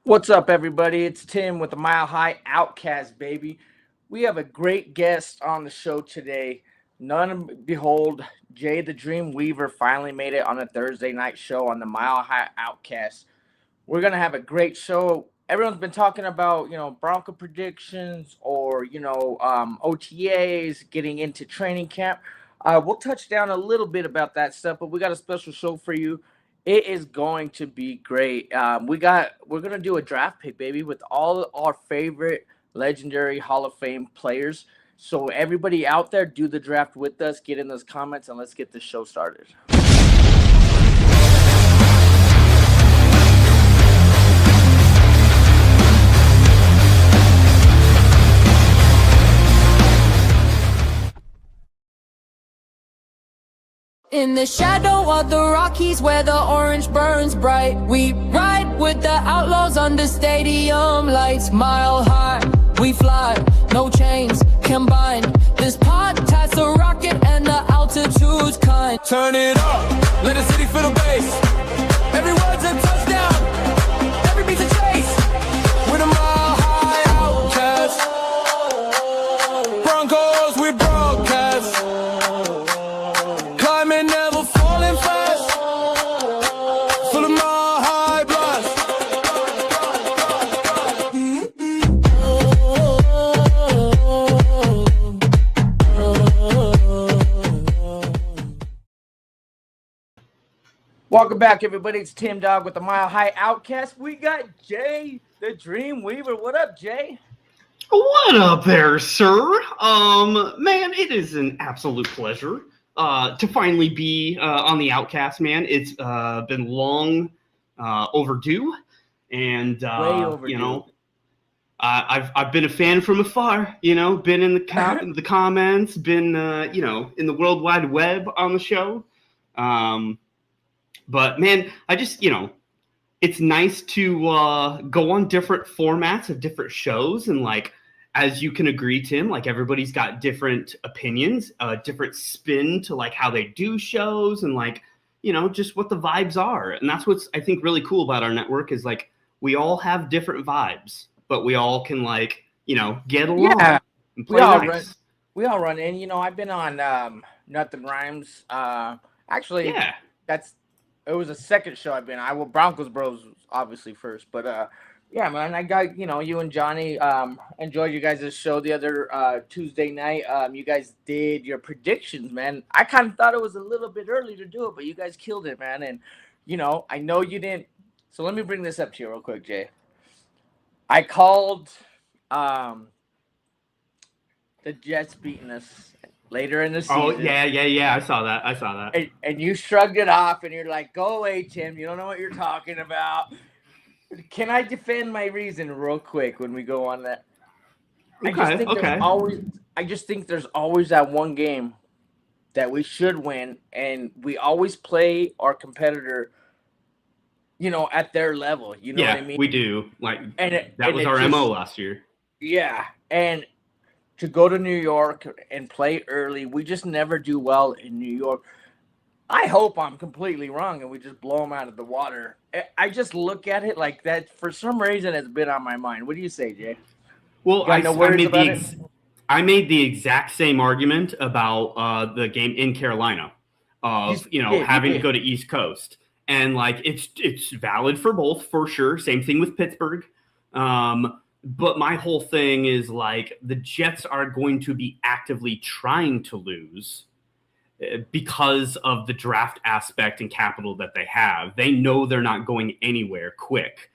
What's up, everybody? It's Tim with the Mile High OUTKAST, baby. We have a great guest on the show today. Behold, Jay the Dream Weaver finally made it on a Thursday night show on the Mile High OUTKAST. We're going to have a great show. Everyone's been talking about, Bronco predictions or, OTAs, getting into training camp. We'll touch down a little bit about that stuff, but we got a special show for you. It is going to be great. We're gonna do a draft pick, baby, with all our favorite legendary Hall of Fame players. So everybody out there, do the draft with us. Get in those comments and let's get this show started. In the shadow of the Rockies where the orange burns bright, we ride with the outlaws under stadium lights. Mile high, we fly, no chains combined. This podcast a rocket and the altitude's kind. Turn it up, let the city feel the bass. Every word's a touchdown, every beat's a chase. With a mile high outcast, Broncos we broadcast. Climbing, never falling fast. Full of mile high blast. Welcome back, everybody. It's Tim Dog with the Mile High OUTKAST. We got Jay the Dream Weaver. What up, Jay? What up there, sir? Man, it is an absolute pleasure to finally be on the OUTKAST, man. It's been long overdue, and Way overdue. I've been a fan from afar. Been in the comments, been in the World Wide Web on the show. But man, I just it's nice to go on different formats of different shows, and as you can agree, Tim, everybody's got different opinions, different spin to how they do shows, and just what the vibes are. And that's what's I think really cool about our network is we all have different vibes, but we all can get along and play nice. We all run in. I've been on Nothing Rhymes. Actually, it was a second show I've been on. Broncos Bros obviously first, but yeah, man, I got you and Johnny. Enjoyed you guys' show the other Tuesday night. You guys did your predictions, man. I kind of thought it was a little bit early to do it, but you guys killed it, man. And I know you didn't. So let me bring this up to you real quick, Jay. I called the Jets beating us later in the season. Oh, yeah. I saw that. And you shrugged it off, and you're like, go away, Tim. You don't know what you're talking about. Can I defend my reason real quick when we go on that? I just think there's always that one game that we should win, and we always play our competitor, at their level. You know what I mean? We do. That was our MO last year. Yeah, and to go to New York and play early, we just never do well in New York. I hope I'm completely wrong and we just blow them out of the water. I just look at it like that. For some reason, it's been on my mind. What do you say, Jay? Well, I made the exact same argument about the game in Carolina of having to go to East Coast, and it's valid for both for sure. Same thing with Pittsburgh. But my whole thing is the Jets are going to be actively trying to lose because of the draft aspect and capital that they have. They know they're not going anywhere quick.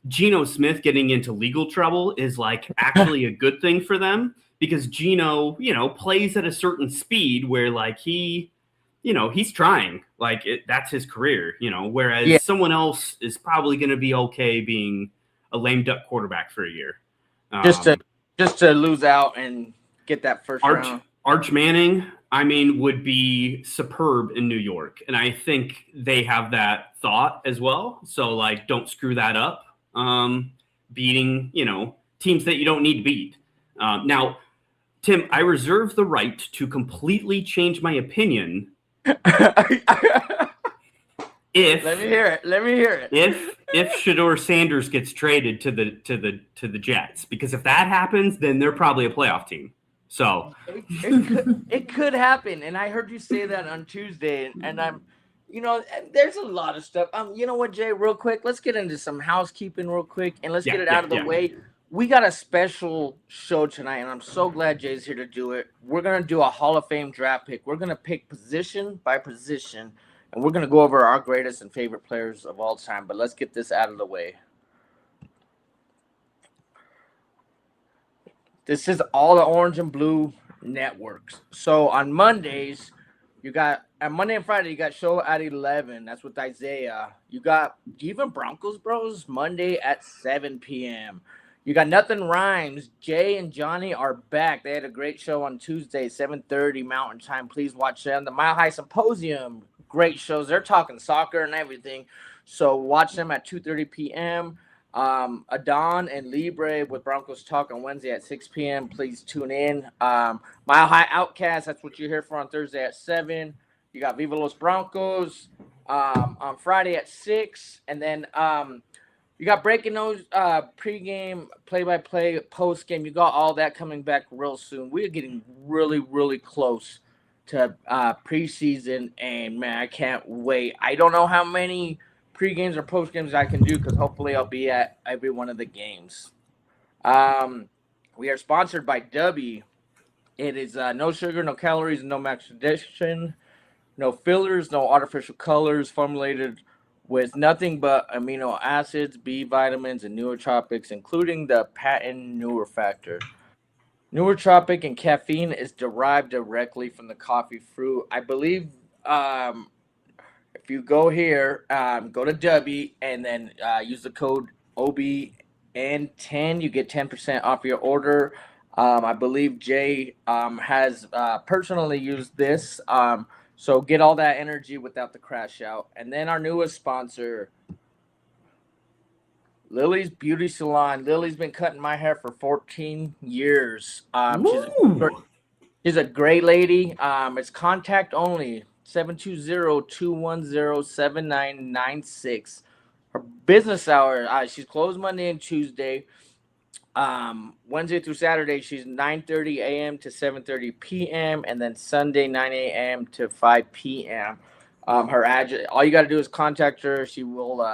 Geno Smith getting into legal trouble is actually a good thing for them, because Geno, plays at a certain speed where he's trying, that's his career, whereas someone else is probably going to be okay being a lame duck quarterback for a year. Just to lose out and get that first round. Arch Manning, would be superb in New York. And I think they have that thought as well. So, don't screw that up. Beating, teams that you don't need to beat. Now, Tim, I reserve the right to completely change my opinion Let me hear it. If Shedeur Sanders gets traded to the Jets, because if that happens, then they're probably a playoff team. So it could happen, and I heard you say that on Tuesday, and I'm, there's a lot of stuff. You know what, Jay? Real quick, let's get into some housekeeping real quick, and let's get it out of the way. We got a special show tonight, and I'm so glad Jay's here to do it. We're gonna do a Hall of Fame draft pick. We're gonna pick position by position, and we're gonna go over our greatest and favorite players of all time. But let's get this out of the way. This is all the Orange and Blue networks. So on Mondays, Monday and Friday, you got show at 11. That's with Isaiah. You got even Broncos Bros Monday at 7 p.m. You got Nothing Rhymes. Jay and Johnny are back. They had a great show on Tuesday, 7:30 Mountain Time. Please watch them. The Mile High Symposium, great shows. They're talking soccer and everything. So watch them at 2:30 p.m. Adon and Libre with Broncos Talk on Wednesday at 6 p.m. Please tune in. Mile High OUTKAST, that's what you're here for on Thursday at 7. You got Viva Los Broncos on Friday at 6. And then you got Breaking News, pregame, play-by-play, postgame. You got all that coming back real soon. We're getting really, really close to preseason, and, man, I can't wait. I don't know how many pre-games or post-games I can do because hopefully I'll be at every one of the games. We are sponsored by W. It is no sugar, no calories, no max addition, no fillers, no artificial colors, formulated with nothing but amino acids, B vitamins, and nootropics, including the patent Newer Factor. Nootropic and caffeine is derived directly from the coffee fruit. I believe if you go here, go to W and then use the code OBN10, you get 10% off your order. I believe Jay has personally used this. So get all that energy without the crash out. And then our newest sponsor, Lily's Beauty Salon. Lily's been cutting my hair for 14 years. She's a great lady. It's contact only. 720-210-7996. Her business hour, she's closed Monday and Tuesday. Wednesday through Saturday, she's 9:30 a.m. to 7:30 p.m. and then Sunday 9 a.m. to 5 p.m. Her address, all you got to do is contact her. She will,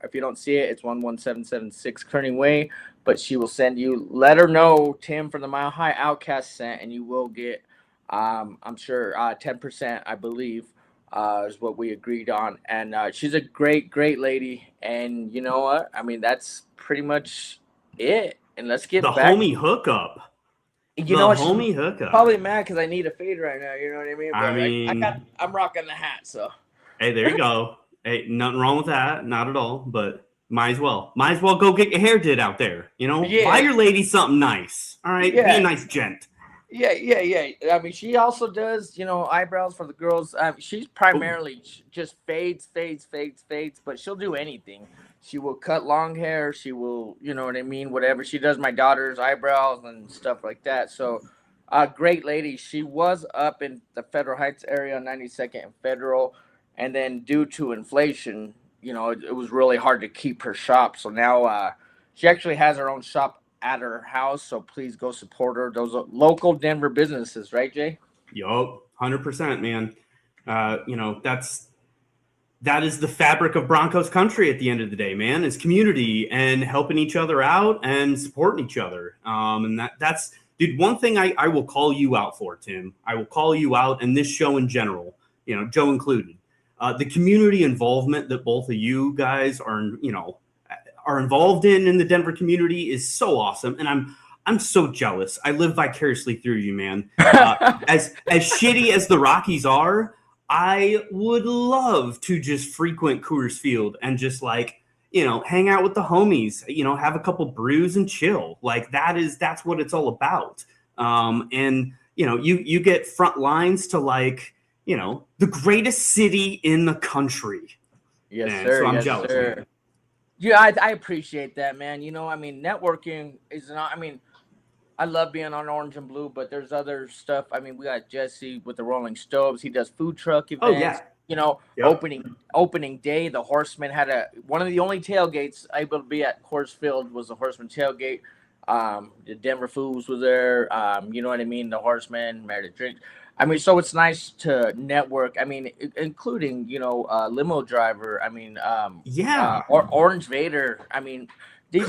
if you don't see it, it's 11776 Kearney Way, but she will send you. Let her know Tim from the Mile High OUTKAST sent, and you will get, I'm sure, 10%, I believe, is what we agreed on. And she's a great, great lady. And you know what? I mean, that's pretty much it. And let's get the back. Homie hookup. You know what? Homie hookup. Probably mad because I need a fade right now. You know what I mean? But I'm rocking the hat. So. Hey, there you go. Hey, nothing wrong with that. Not at all. But might as well go get your hair did out there. You know, buy your lady something nice. All right, be a nice gent. Yeah. I mean, she also does, eyebrows for the girls. She's primarily just fades, but she'll do anything. She will cut long hair. She will, you know what I mean? Whatever. She does my daughter's eyebrows and stuff like that. So, great lady. She was up in the Federal Heights area on 92nd and Federal. And then due to inflation, it was really hard to keep her shop. So now she actually has her own shop at her house. So please go support her. Those are local Denver businesses, right, Jay? Yup, 100%, man. That is the fabric of Broncos country at the end of the day, man, is community and helping each other out and supporting each other. And that's, dude, one thing I will call you out for, Tim. I will call you out, and this show in general, Joe included. The community involvement that both of you guys are involved in the Denver community is so awesome. And I'm so jealous. I live vicariously through you, man. As shitty as the Rockies are, I would love to just frequent Coors Field and just hang out with the homies, have a couple brews and chill. Like that's what it's all about. And you get front lines to the greatest city in the country. Yes, sir. So I'm yes, jealous. Sir. Man. Yeah, I appreciate that, man. Networking is not, I love being on Orange and Blue, but there's other stuff. We got Jesse with the Rolling Stoves. He does food truck events. Oh, yeah. opening day. The Horsemen had one of the only tailgates able to be at Coors Field was the Horseman tailgate. The Denver Fools was there. You know what I mean? The Horsemen, Meredith Drinks. I mean, so it's nice to network. I mean, including limo driver. I mean, Orange Vader. I mean, these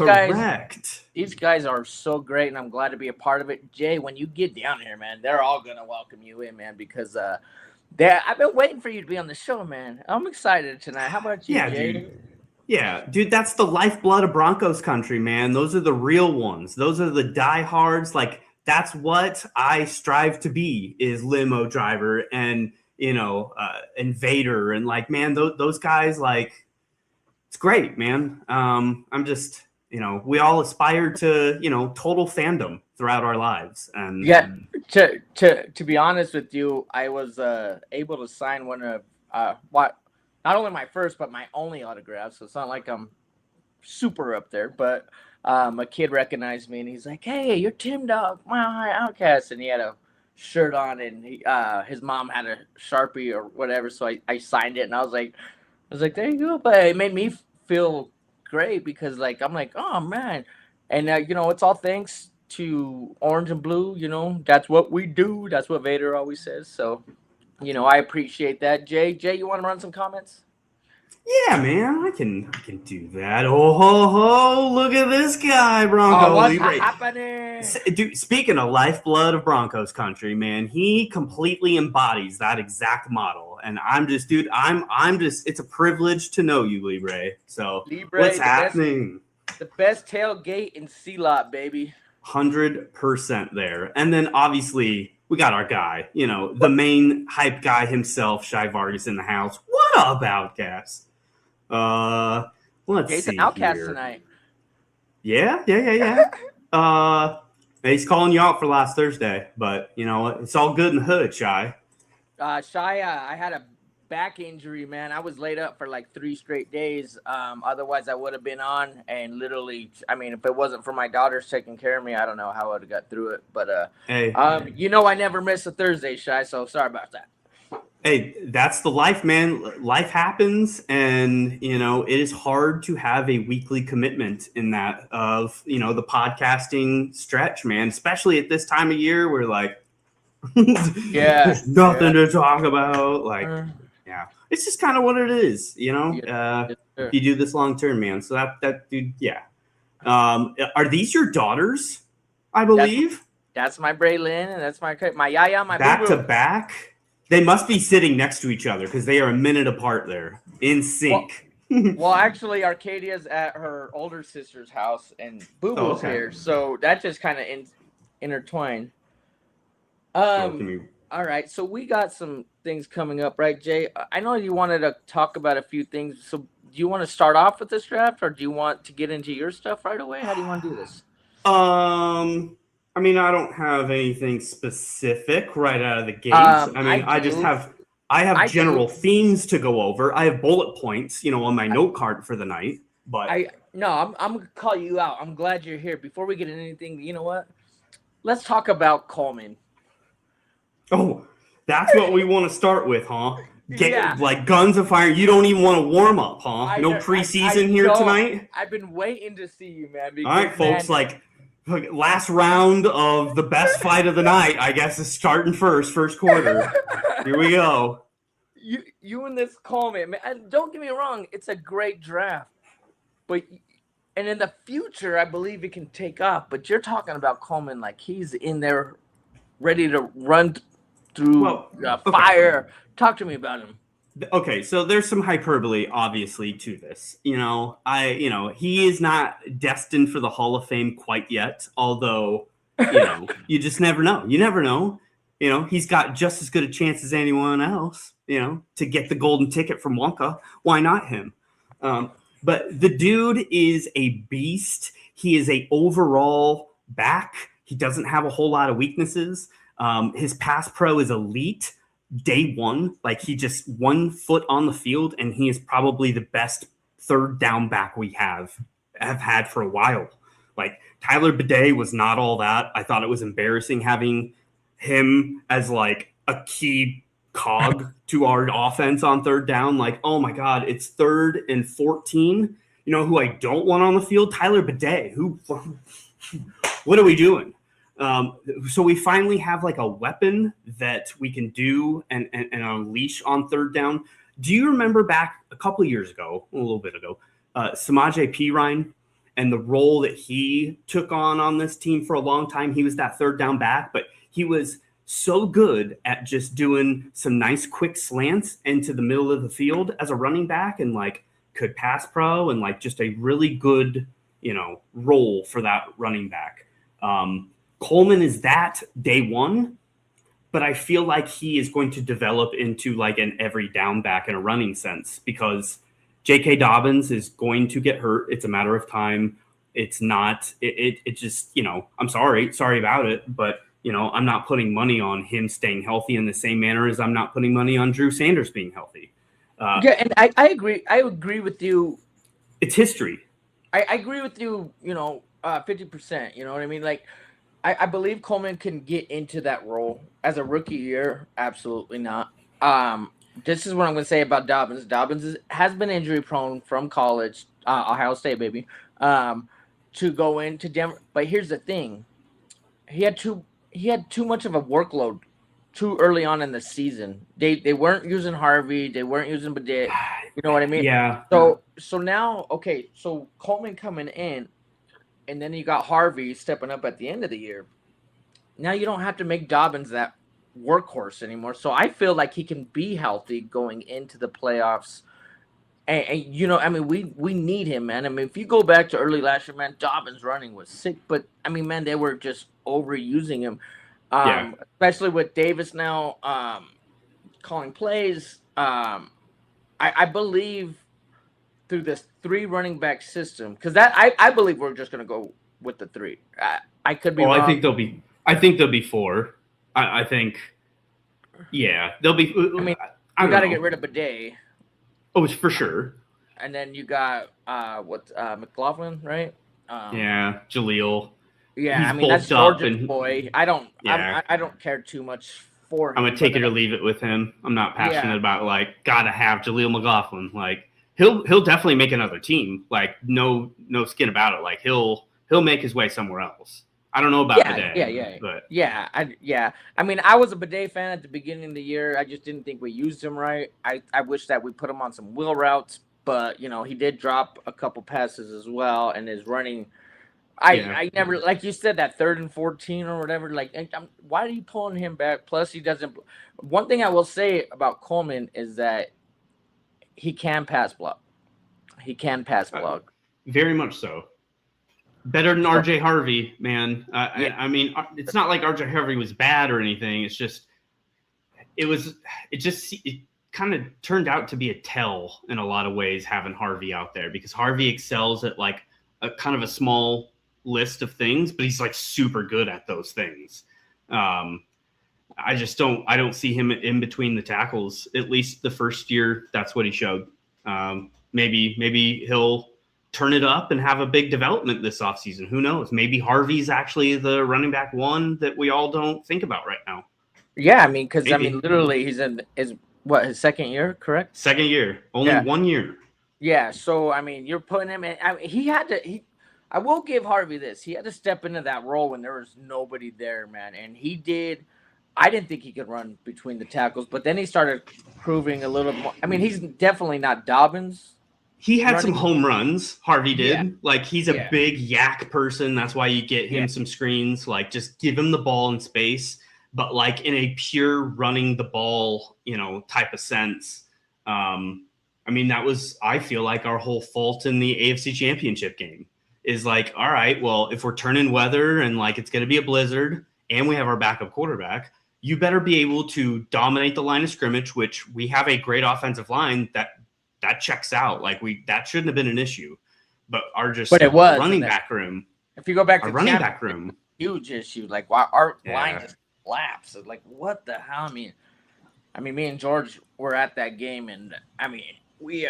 guys are so great, and I'm glad to be a part of it. Jay, when you get down here, man, they're all gonna welcome you in, man, because I've been waiting for you to be on the show, man. I'm excited tonight. How about you, Jay? Dude. Yeah, dude, that's the lifeblood of Broncos country, man. Those are the real ones. Those are the diehards. Like, that's what I strive to be, is limo driver and, invader. And, like, man, those guys, like, it's great, man. I'm just, we all aspire to, total fandom throughout our lives. And to be honest with you, I was able to sign one of not only my first, but my only autograph. So it's not like I'm super up there, but a kid recognized me and he's like, "Hey, you're Tim Dog, Mile High Outcast." And he had a shirt on and his mom had a Sharpie or whatever. So I signed it and I was like, there you go. But it made me feel great because I'm like, oh man. And it's all thanks to Orange and Blue. That's what we do. That's what Vader always says. So I appreciate that. Jay, you want to run some comments? Yeah, man, I can do that. Oh, ho, ho, look at this guy, Bronco. What's happening? Dude, speaking of lifeblood of Broncos country, man, he completely embodies that exact model. And I'm just, it's a privilege to know you, Libre. So, what's happening? The best tailgate in C-Lot, baby. 100% there. And then, obviously, we got our guy, the main hype guy himself, Shy Vargas, in the house. What up, OUTKAST? Let's see OUTKAST here. tonight. Yeah. He's calling you out for last Thursday, but it's all good in the hood, Shy. Shy, I had a back injury, man. I was laid up for like 3 straight days. Otherwise I would have been on, and literally, I mean, if it wasn't for my daughters taking care of me, I don't know how I would have got through it. But I never miss a Thursday, Shy, so sorry about that. Hey, that's the life, man. Life happens, and it is hard to have a weekly commitment in that of the podcasting stretch, man, especially at this time of year where like there's nothing to talk about. Like it's just kind of what it is, if you do this long term, man. So that dude, are these your daughters? I believe that's my Braylon and that's my Yaya, my back boo-boo. to back. They must be sitting next to each other because they are a minute apart there, in sync. Well, actually, Arcadia's at her older sister's house, and Boo Boo's here, so that just kind of intertwined. All right, so we got some things coming up, right, Jay? I know you wanted to talk about a few things. So, do you want to start off with this draft, or do you want to get into your stuff right away? How do you want to do this? I mean, I don't have anything specific right out of the gate. I have general themes to go over. I have bullet points, on my note card for the night. But I'm gonna call you out. I'm glad you're here. Before we get into anything, you know what? Let's talk about Coleman. Oh, that's what we want to start with, huh? Like guns of fire. You don't even want to warm up, huh? No preseason here tonight. I've been waiting to see you, man. All right, folks. Last round of the best fight of the night, I guess, is starting first quarter. Here we go. You and this Coleman, man. And don't get me wrong, it's a great draft, and in the future, I believe it can take off. But you're talking about Coleman like he's in there, ready to run through fire. Talk to me about him. Okay, so there's some hyperbole, obviously, to this. He is not destined for the Hall of Fame quite yet. Although, you just never know. You never know. He's got just as good a chance as anyone else. To get the golden ticket from Wonka. Why not him? But the dude is a beast. He is a overall back. He doesn't have a whole lot of weaknesses. His pass pro is elite. Day one, like he just 1 foot on the field, and he is probably the best third down back we have had for a while. Like Tyler Bidet was not all that. I thought it was embarrassing having him as like a key cog to our offense on third down. Like, oh my God, it's 3rd and 14. You know who I don't want on the field? Tyler Bidet. What are we doing? So we finally have like a weapon that we can do and unleash on third down. Do you remember back a couple of years ago, a little bit ago, Samaje Perine and the role that he took on this team for a long time? He was that third down back, but he was so good at just doing some nice quick slants into the middle of the field as a running back, and like could pass pro, and like just a really good, role for that running back. Coleman is that day one, but I feel like he is going to develop into like an every down back in a running sense, because J.K. Dobbins is going to get hurt. It's a matter of time. It's not, it just, I'm sorry about it, but I'm not putting money on him staying healthy in the same manner as I'm not putting money on Drew Sanders being healthy. And I agree. I agree with you. It's history. I agree with you, 50%, you know what I mean? Like, I believe Coleman can get into that role as a rookie year. Absolutely not. This is what I'm going to say about Dobbins. Dobbins has been injury prone from college, Ohio State, baby, to go into Denver. But here's the thing. He had too much of a workload too early on in the season. They weren't using Harvey. They weren't using Bidet. You know what I mean? Yeah. So now, okay, so Coleman coming in, and then you got Harvey stepping up at the end of the year. Now you don't have to make Dobbins that workhorse anymore. So I feel like he can be healthy going into the playoffs. And we need him, man. I mean, if you go back to early last year, man, Dobbins running was sick. But, I mean, man, they were just overusing him. Especially with Davis now calling plays. I believe through this 3 running back system, because I believe we're just going to go with the 3. I could be wrong. I think there'll be 4. I think, yeah, there'll be. I mean, you got to get rid of Bidet. Oh, it's for sure. And then you got McLaughlin, right? Jaleel. Yeah, I mean, that's Georgia's boy. I don't care too much for him. I'm gonna take it or leave it with him. I'm not passionate about like gotta have Jaleel McLaughlin. Like he'll definitely make another team. Like no skin about it. Like he'll make his way somewhere else. I don't know about Bidet. I mean, I was a Bidet fan at the beginning of the year. I just didn't think we used him right. I wish that we put him on some wheel routes, but he did drop a couple passes as well, and his running. I never, like you said, that 3rd and 14 or whatever. Like, why are you pulling him back? Plus, he doesn't. One thing I will say about Coleman is that he can pass block. Very much so. Better than RJ Harvey, man. I mean, it's not like RJ Harvey was bad or anything. It's just, it kind of turned out to be a tell in a lot of ways having Harvey out there, because Harvey excels at like a kind of a small list of things, but he's like super good at those things. I don't see him in between the tackles, at least the first year. That's what he showed. Maybe he'll turn it up and have a big development this offseason. Who knows? Maybe Harvey's actually the running back 1 that we all don't think about right now. Yeah, I mean, because literally he's in his second year, correct? Second year, only 1 year. Yeah, so I mean, you're putting him in. I mean, I will give Harvey this. He had to step into that role when there was nobody there, man, and he did. I didn't think he could run between the tackles, but then he started proving a little more. I mean, he's definitely not Dobbins. He had some home runs. Harvey did. Yeah. Like, he's a big yak person. That's why you get him some screens. Like, just give him the ball in space, but like in a pure running the ball, type of sense. I mean, that was, I feel like, our whole fault in the AFC Championship game is like, all right, well, if we're turning weather and like it's going to be a blizzard and we have our backup quarterback, you better be able to dominate the line of scrimmage, which we have a great offensive line that checks out. Like that shouldn't have been an issue, but it was running back room. If you go back to our running back room, huge issue. Like our line just collapsed. Like what the hell? I mean, me and George were at that game, and I mean, we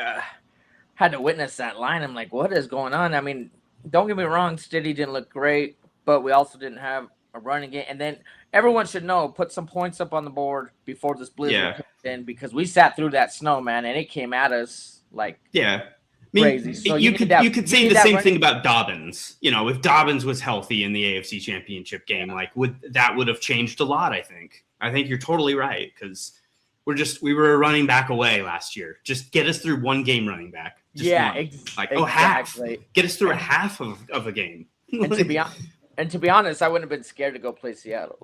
had to witness that line. I'm like, what is going on? I mean, don't get me wrong, Stiddy didn't look great, but we also didn't have a running game, and then everyone should know, put some points up on the board before this blizzard comes in, because we sat through that snow, man, and it came at us like crazy. So you could say the same thing about Dobbins. If Dobbins was healthy in the AFC Championship game, would have changed a lot. I think you're totally right, because we were a running back away last year. Just get us through one game running back. Just exactly. Half. Get us through a half of a game. And to be honest, I wouldn't have been scared to go play Seattle.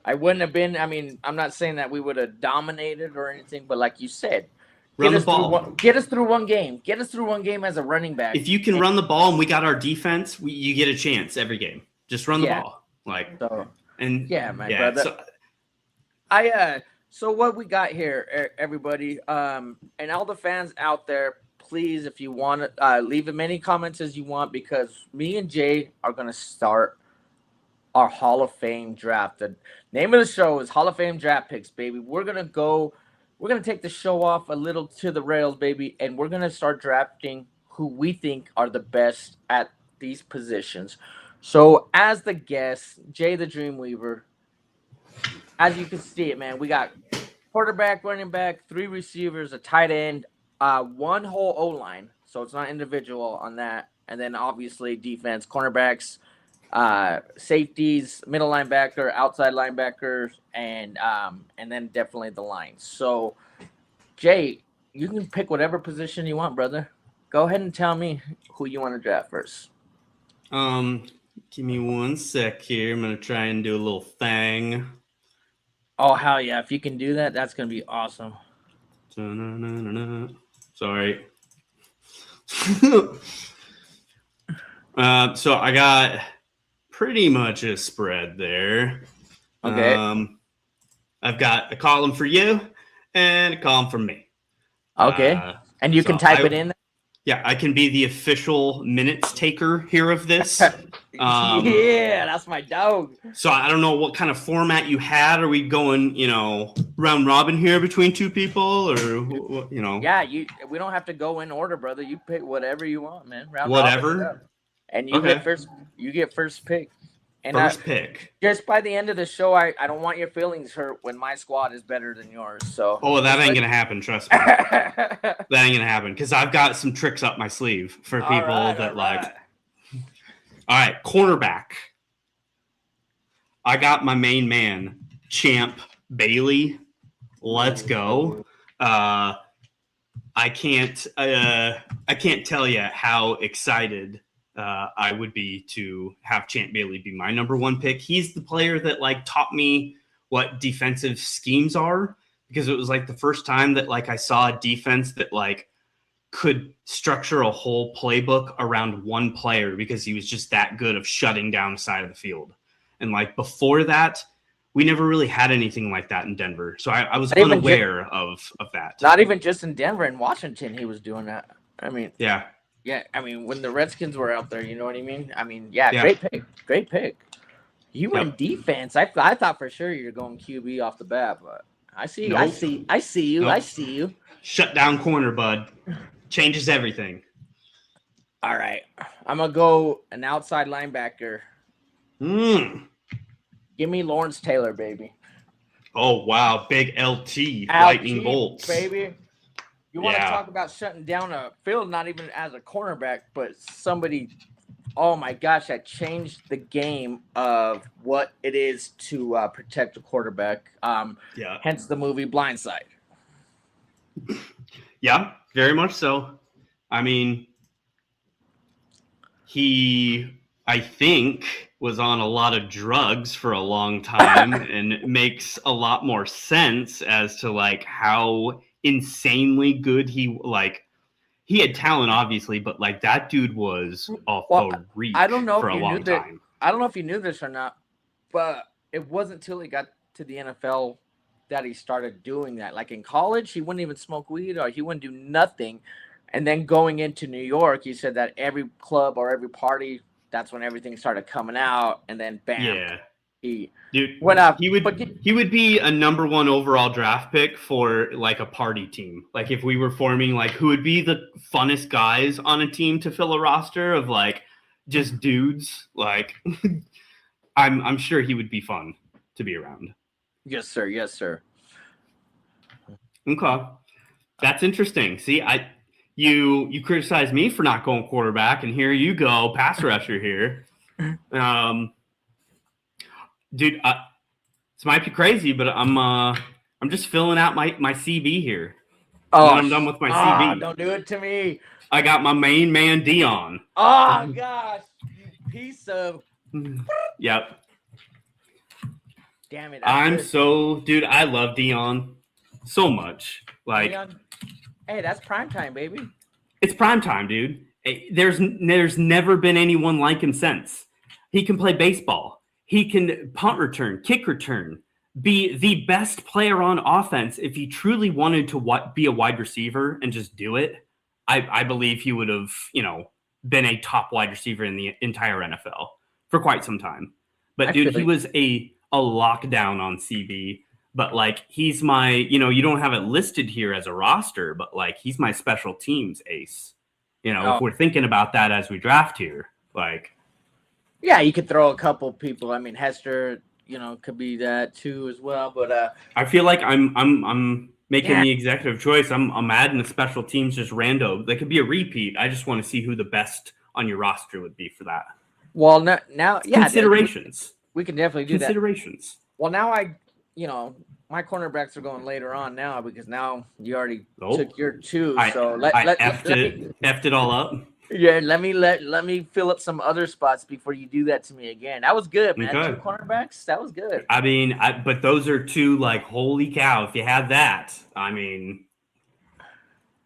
I wouldn't have been. I mean, I'm not saying that we would have dominated or anything, but like you said, run the ball. Get us through one game. Get us through one game as a running back. If you can run the ball and we got our defense, you get a chance every game. Just run the ball. Brother. So what we got here, everybody, and all the fans out there, please, if you want to leave as many comments as you want, because me and Jay are going to start our Hall of Fame draft. The name of the show is Hall of Fame Draft Picks, baby. We're going to take the show off a little to the rails, baby, and we're going to start drafting who we think are the best at these positions. So as the guest, Jay the Dreamweaver, as you can see it, man, we got quarterback, running back, 3 receivers, a tight end, one whole O-line, so it's not individual on that, and then obviously defense, cornerbacks, safeties, middle linebacker, outside linebackers, and then definitely the line. So, Jay, you can pick whatever position you want, brother. Go ahead and tell me who you want to draft first. Give me 1 sec here. I'm gonna try and do a little thing. Oh hell yeah! If you can do that, that's gonna be awesome. Sorry. So I got pretty much a spread there. Okay. I've got a column for you and a column for me. Okay. And you can type it in. Yeah, I can be the official minutes taker here of this. Yeah, that's my dog. So I don't know what kind of format you had. Are we going, round robin here between 2 people, or Yeah, we don't have to go in order, brother. You pick whatever you want, man. Whatever. And you get first. You get first pick. And first pick. Just by the end of the show, I don't want your feelings hurt when my squad is better than yours. So. Oh, that ain't gonna happen. Trust me. That ain't gonna happen, because I've got some tricks up my sleeve for people that like. All right, cornerback. I got my main man, Champ Bailey. Let's go. I can't tell you how excited I would be to have Champ Bailey be my number 1 pick. He's the player that taught me what defensive schemes are, because it was the first time that I saw a defense that could structure a whole playbook around one player, because he was just that good of shutting down the side of the field. And before that, we never really had anything like that in Denver. So I was unaware of that. Not even just in Denver, in Washington, he was doing that. I mean, yeah. I mean, when the Redskins were out there, you know what I mean? I mean, great pick. You went defense. I thought for sure you're going QB off the bat, but I see you. Nope. I see you. Nope. I see you. Shut down corner, bud. Changes everything. All right. I'm going to go an outside linebacker. Give me Lawrence Taylor, baby. Oh, wow. Big LT. Lightning bolts. Baby. You want to talk about shutting down a field, not even as a cornerback, but somebody, oh my gosh, that changed the game of what it is to protect a quarterback. Hence the movie Blindside. Yeah, very much so. I mean, he, I think, was on a lot of drugs for a long time, and it makes a lot more sense as to how insanely good he had talent, obviously, but that dude was a freak for a long time. I don't know if you knew this or not, but it wasn't until he got to the NFL that he started doing that. In college, he wouldn't even smoke weed, or he wouldn't do nothing. And then going into New York, he said that every club or every party, that's when everything started coming out, and then bam. Yeah. He went up. He would be a number 1 overall draft pick for a party team. If we were forming who would be the funnest guys on a team to fill a roster of just dudes. Like, I'm sure he would be fun to be around. Yes, sir. Yes, sir. Okay, that's interesting. See, you criticize me for not going quarterback, and here you go, pass rusher here. Dude, this might be crazy, but I'm just filling out my CV here. Oh, and then I'm done with my CV. Don't do it to me. I got my main man Dion. Oh gosh, you piece of. Yep. Damn it! Dude, I love Dion so much. Like, Dion, hey, that's prime time, baby. It's prime time, dude. There's never been anyone like him since. He can play baseball. He can punt return, kick return, be the best player on offense. If he truly wanted to be a wide receiver and just do it, I believe he would have, been a top wide receiver in the entire NFL for quite some time. But dude, he was a lockdown on CV. But like, he's my, you don't have it listed here as a roster, but like, he's my special teams ace. If we're thinking about that as we draft here, like. Yeah, you could throw a couple people. I mean, Hester, could be that too as well. But I feel like I'm making the executive choice. I'm adding the special teams just rando. They could be a repeat. I just want to see who the best on your roster would be for that. Well, now, considerations. We can definitely do considerations. Well, now my cornerbacks are going later on now because now you already took your two. So I effed it all up. Yeah, let me fill up some other spots before you do that to me again. That was good, man. Okay. 2 cornerbacks, that was good. I mean, but those are 2 like holy cow. If you had that, I mean,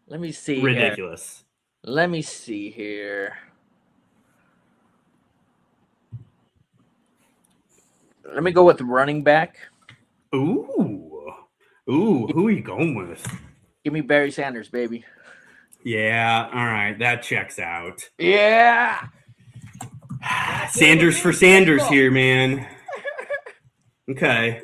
let me see. Ridiculous. Here. Let me see here. Let me go with running back. Ooh, who are you going with? Give me Barry Sanders, baby. Yeah, all right, that checks out. Yeah. Sanders for Sanders here, man. Okay.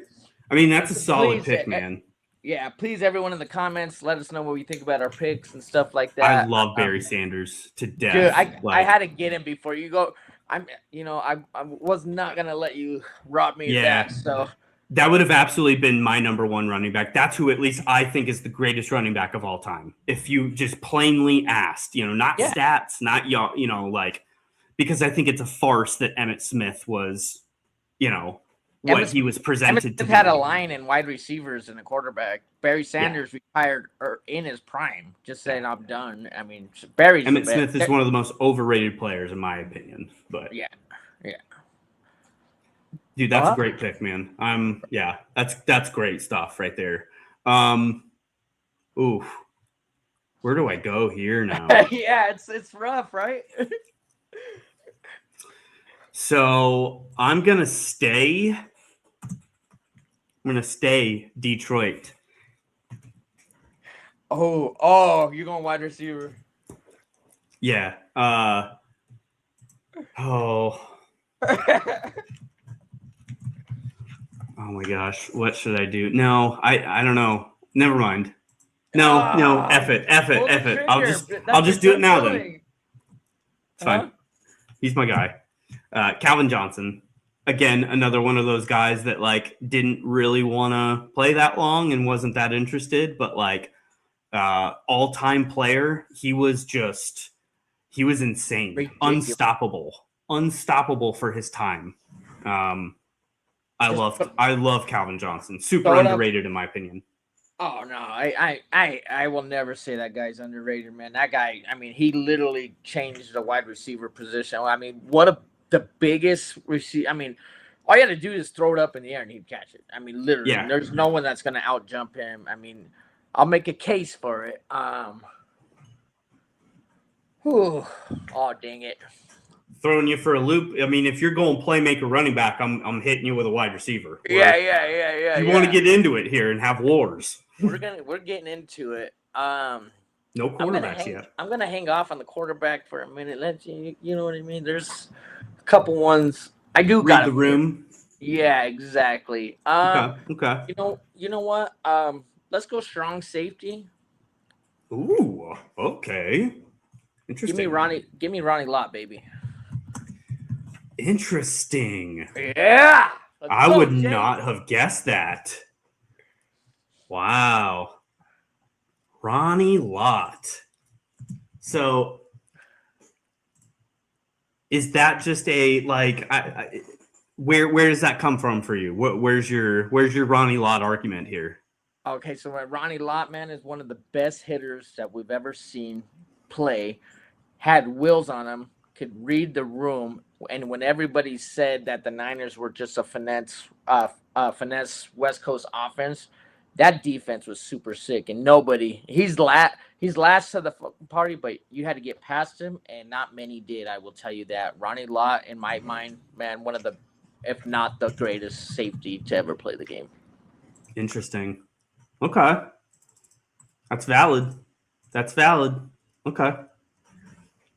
I mean, that's a solid pick, man. Yeah, please, everyone in the comments, let us know what you think about our picks and stuff like that. I love Barry Sanders to death. Dude, I had to get him before you go. I was not gonna let you rob me of that. So that would have absolutely been my number 1 running back. That's who at least I think is the greatest running back of all time. If you just plainly asked, not stats, not like, because I think it's a farce that Emmitt Smith was, what he was presented to. Had a line in wide receivers and a quarterback. Barry Sanders retired in his prime. Just saying, I'm done. I mean, Emmitt Smith is one of the most overrated players in my opinion. But yeah. Dude, that's a great pick, man. That's great stuff right there. Ooh, where do I go here now? Yeah, it's rough, right? So I'm gonna stay Detroit. Oh, you're going wide receiver. Yeah. Oh my gosh, what should I do? No, I don't know. Never mind. No, F it. I'll just do it now then. It's fine. He's my guy. Calvin Johnson. Again, another one of those guys that like didn't really want to play that long and wasn't that interested, but like all-time player, he was insane. Ridiculous. Unstoppable for his time. I love Calvin Johnson. Super underrated in my opinion. Oh no, I will never say that guy's underrated, man. That guy, I mean, he literally changed the wide receiver position. I mean, the biggest receiver. I mean, all you had to do is throw it up in the air and he'd catch it. I mean, literally, there's no one that's gonna outjump him. I mean, I'll make a case for it. Oh dang it. Throwing you for a loop. I mean, if you're going playmaker running back, I'm hitting you with a wide receiver. Yeah. You want to get into it here and have wars. We're getting into it. No quarterbacks yet. I'm gonna hang off on the quarterback for a minute. Let you know what I mean. There's a couple ones I do read the room. Yeah, exactly. Okay. You know what? Let's go strong safety. Ooh, okay. Interesting. Give me Ronnie Lott, baby. Interesting. Yeah. I would not have guessed that. Wow. Ronnie Lott. So is that just a like where does that come from for you? Where's your Ronnie Lott argument here? Okay, so Ronnie Lott, man, is one of the best hitters that we've ever seen play. Had wheels on him, could read the room, and when everybody said that the Niners were just a finesse West Coast offense, that defense was super sick. And he's last to the party, but you had to get past him, and not many did. I will tell you that. Ronnie Lott, in my mind, man, one of the, if not the greatest safety to ever play the game. Interesting. Okay. That's valid. Okay.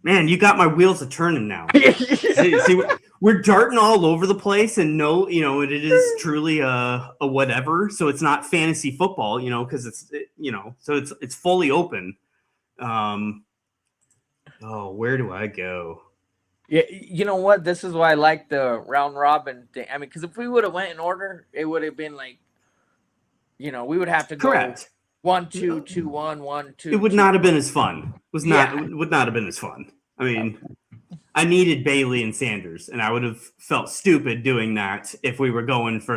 Man, you got my wheels a turning now. see, we're darting all over the place, and it is truly a whatever. So it's not fantasy football, because so it's fully open. Where do I go? Yeah, you know what? This is why I like the round robin thing. I mean, because if we would have went in order, it would have been like, we would have to go correct 1, 2, 2, 1, 1, 2. It would not have been as fun. It would not have been as fun. I mean, I needed Bailey and Sanders, and I would have felt stupid doing that if we were going for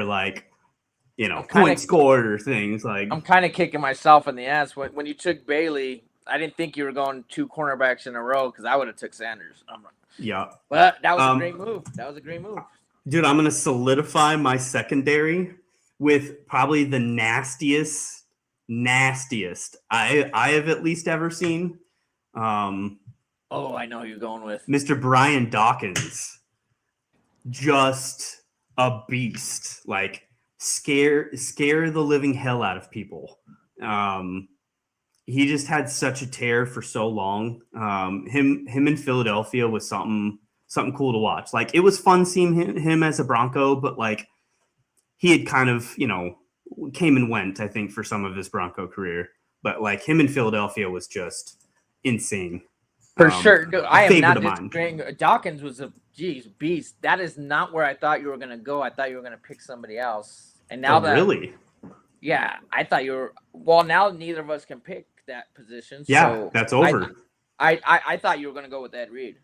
point scored or things like. I'm kind of kicking myself in the ass when you took Bailey. I didn't think you were going 2 cornerbacks in a row because I would have took Sanders. Yeah, but that was a great move. Dude. I'm gonna solidify my secondary with probably the nastiest I have at least ever seen. I know who you're going with. Mr. Brian Dawkins. Just a beast. Like scare the living hell out of people. He just had such a tear for so long. Him in Philadelphia was something cool to watch. Like it was fun seeing him as a Bronco, but like he had kind of, came and went, I think, for some of his Bronco career. But like him in Philadelphia was just insane. For sure. Dude, I am not disagreeing. Dawkins was a beast. That is not where I thought you were going to go. I thought you were going to pick somebody else. And now really? Yeah, I thought you were. Well, now neither of us can pick that position. Yeah, so that's over. I thought you were going to go with Ed Reed.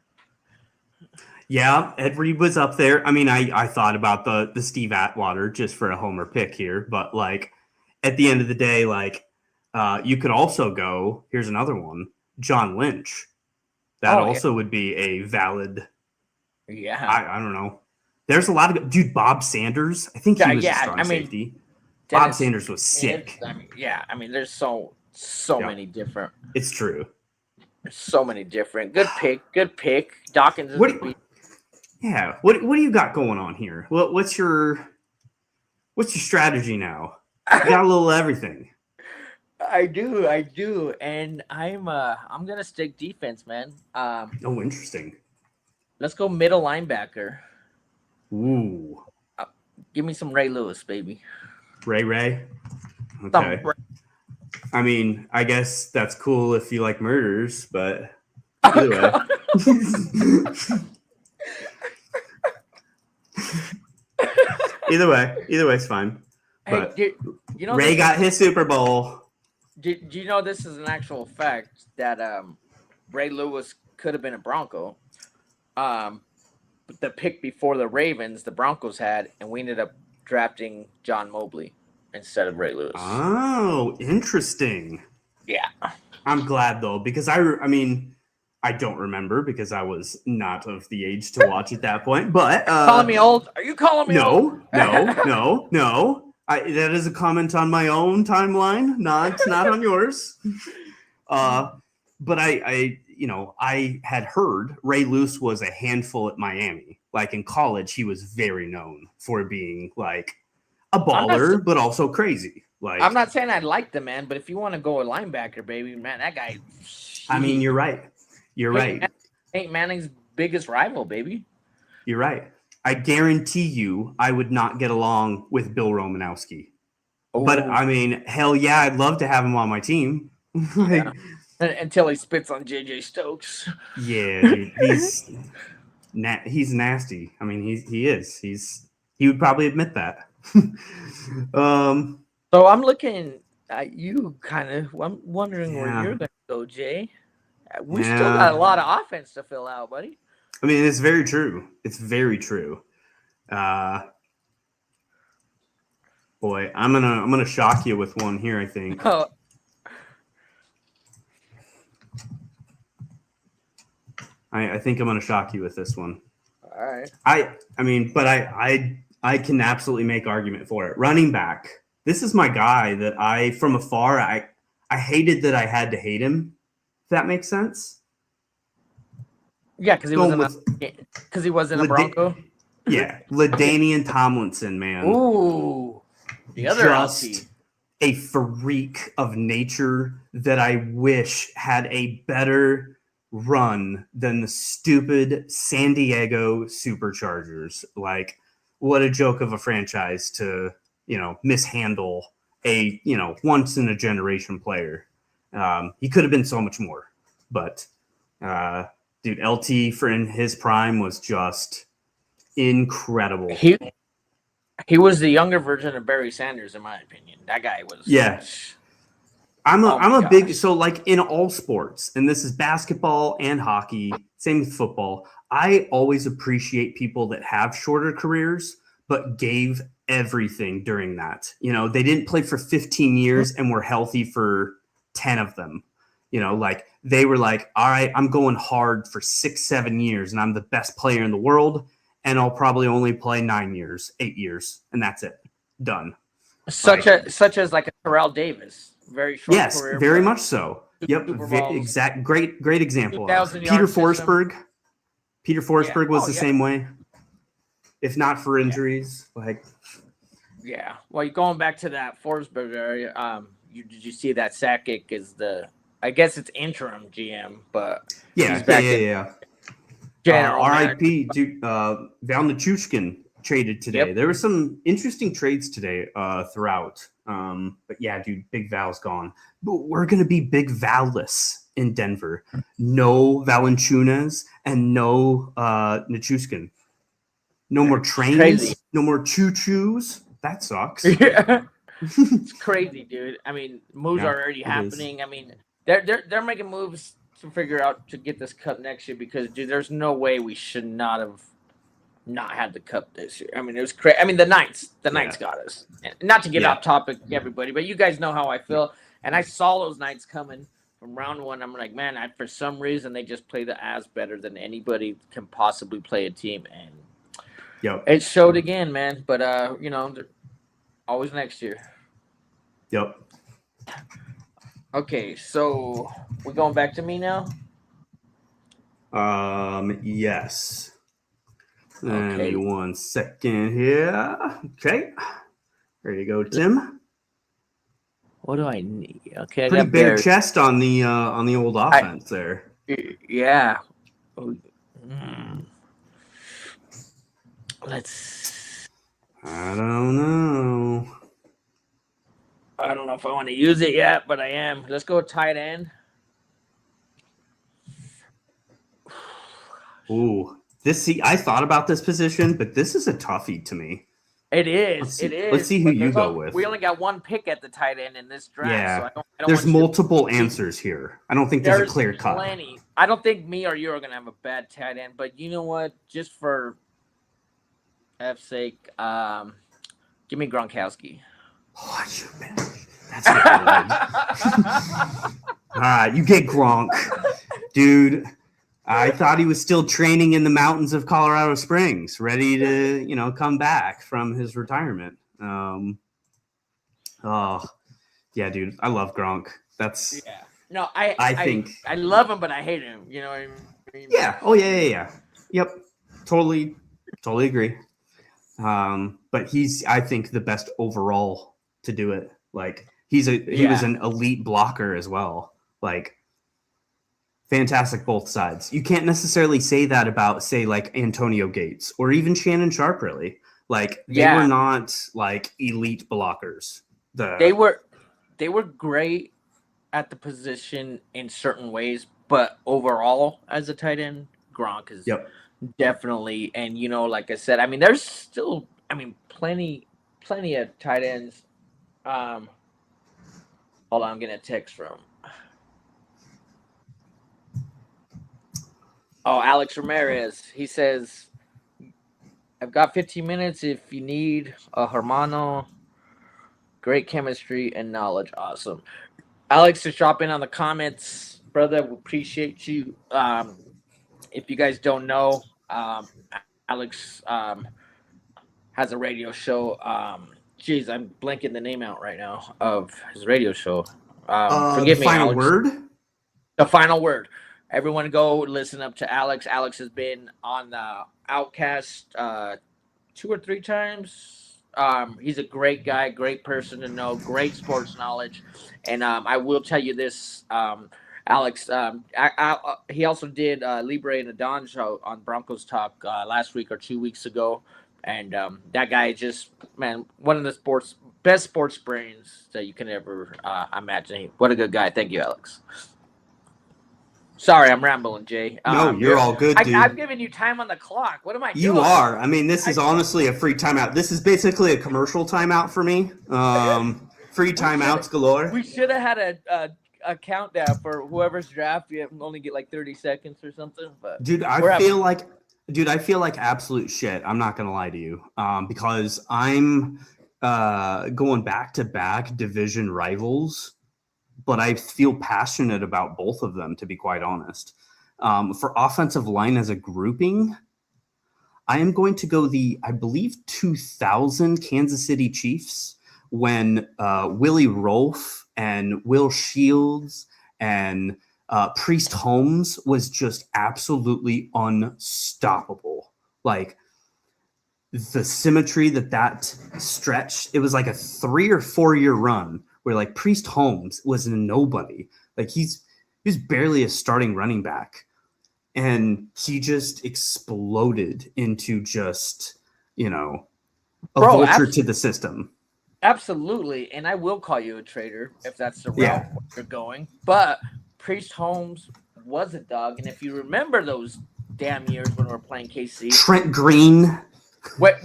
Yeah, Ed Reed was up there. I mean, I thought about the Steve Atwater just for a homer pick here, but like at the end of the day, like you could also go. Here's another one, John Lynch. That also would be a valid. Yeah, I don't know. There's a lot of Bob Sanders. I think he was a strong safety. Bob Sanders was sick. There's so many different. It's true. There's so many different. Good pick. Dawkins is Yeah. What do you got going on here? What's your strategy now? You got a little everything. I do, and I'm gonna stick defense, man. Interesting. Let's go middle linebacker. Ooh. Give me some Ray Lewis, baby. Ray. Okay. I mean, I guess that's cool if you like murders, but either way. Either way's fine. But hey, Ray got his Super Bowl. Do you know this is an actual fact that Ray Lewis could have been a Bronco? But the pick before the Ravens, the Broncos had, and we ended up drafting John Mobley instead of Ray Lewis. Oh, interesting. Yeah. I'm glad, though, because I don't remember because I was not of the age to watch at that point. But calling me old? Are you calling me old? No. That is a comment on my own timeline, not on yours. But I had heard Ray Lewis was a handful at Miami. Like in college, he was very known for being like a baller, but also crazy. Like I'm not saying I like the man, but if you want to go a linebacker, baby, man, that guy. I mean, you're right. Ain't Manning's biggest rival, baby. You're right. I guarantee you I would not get along with Bill Romanowski. Oh. But, I mean, hell yeah, I'd love to have him on my team. Until he spits on J.J. Stokes. Yeah, dude, he's nasty. I mean, he is. He would probably admit that. So I'm looking at you kind of. I'm wondering where you're going to go, Jay. We still got a lot of offense to fill out, buddy. I mean, it's very true. It's very true. Boy, I'm gonna shock you with one here, I think. Oh. I think I'm gonna shock you with this one. All right. I mean, but I can absolutely make argument for it. Running back. This is my guy that from afar I hated that I had to hate him. If that makes sense. Yeah, because he wasn't a Bronco. Yeah, LaDainian Tomlinson, man. Ooh, the other just a freak of nature that I wish had a better run than the stupid San Diego Superchargers. Like, what a joke of a franchise to, mishandle a, once in a generation player. He could have been so much more, but dude, LT in his prime was just incredible. He was the younger version of Barry Sanders, in my opinion. That guy was. Yeah. I'm a big, so like in all sports, and this is basketball and hockey, same with football. I always appreciate people that have shorter careers, but gave everything during that. They didn't play for 15 years and were healthy for 10 of them. Like they were like, all right, I'm going hard for 6-7 years and I'm the best player in the world. And I'll probably only play 9 years, 8 years. And that's it. Done. Such as like a Terrell Davis. Very short yes, career. Very much so. Yep. Exact. Great example. Peter Forsberg. Peter Forsberg was the same way. If not for injuries, Yeah. Well, going back to that Forsberg area, did you see that Sakic is I guess it's interim GM, but he's back. RIP Val Nichushkin traded today. Yep. There were some interesting trades today throughout. But yeah, dude, Big Val's gone. But we're gonna be Big Val-less in Denver. No Valanciunas and no Nichushkin. No more trains. Crazy. No more choo-choos. That sucks. Yeah. It's crazy, dude. I mean, moves are already happening. I mean, they're making moves to figure out to get this cup next year because, dude, there's no way we should not have not had the cup this year. I mean, it was crazy. I mean, the Knights got us. Not to get off topic, everybody, but you guys know how I feel. And I saw those Knights coming from round one. I'm like, man, for some reason they just play the Avs better than anybody can possibly play a team, and it showed again, man. But always next year. Yep. Okay, so we're going back to me now? Yes. Okay. Give me 1 second here. Okay. Ready to go, Tim? What do I need? Okay, pretty bare chest on the old offense there. Yeah. I don't know. I don't know if I want to use it yet, but I am. Let's go tight end. Ooh, I thought about this position, but this is a toughie to me. It is. Let's see who you go with. We only got one pick at the tight end in this draft. Yeah. So I don't there's multiple answers here. I don't think there's a clear cut. Plenty. I don't think me or you are going to have a bad tight end, but you know what? Just for F's sake, give me Gronkowski. Oh, you man. That's good. All right, you get Gronk. Dude, I thought he was still training in the mountains of Colorado Springs, ready to, come back from his retirement. Yeah, dude, I love Gronk. That's No, I think I love him, but I hate him. You know what I mean? Yeah. Oh yeah. Yep. Totally agree. But he's, I think, the best overall to do it. Like he was an elite blocker as well. Like fantastic both sides. You can't necessarily say that about, say, like Antonio Gates or even Shannon Sharp. Really, like they were not like elite blockers. They were great at the position in certain ways, but overall, as a tight end, Gronk is Definitely. And like I said, I mean, there's still, plenty of tight ends. Hold on, I'm getting a text from. Oh, Alex Ramirez. He says, I've got 15 minutes if you need a hermano. Great chemistry and knowledge. Awesome. Alex, just drop in on the comments. Brother, we appreciate you. If you guys don't know, Alex has a radio show. Geez, I'm blanking the name out right now of his radio show. Forgive me, Final Alex. Word? The Final Word. Everyone go listen up to Alex. Alex has been on the OUTKAST 2 or 3 times. He's a great guy, great person to know, great sports knowledge. And I will tell you this, Alex, he also did Libre and the Don show on Broncos Talk last week or 2 weeks ago. And that guy is just, man, one of the best sports brains that you can ever imagine. What a good guy. Thank you, Alex. Sorry, I'm rambling, Jay. No, you're all good, dude. I'm giving you time on the clock. What am I doing? You are. I mean, this is honestly a free timeout. This is basically a commercial timeout for me. Free timeouts galore. We should have had a countdown for whoever's draft. You only get like 30 seconds or something. But dude, I feel like absolute shit. I'm not gonna lie to you, because I'm going back-to-back division rivals. But I feel passionate about both of them, to be quite honest. For offensive line as a grouping, I am going to go I believe, 2000 Kansas City Chiefs when Willie Rolfe and Will Shields and Priest Holmes was just absolutely unstoppable. Like, the symmetry that stretched, it was like a 3 or 4 year run where like Priest Holmes was a nobody. Like he was barely a starting running back. And he just exploded into just, a vulture to the system. Absolutely. And I will call you a traitor if that's the route you're going. But Priest Holmes was a dog. And if you remember those damn years when we were playing KC. Trent Green. But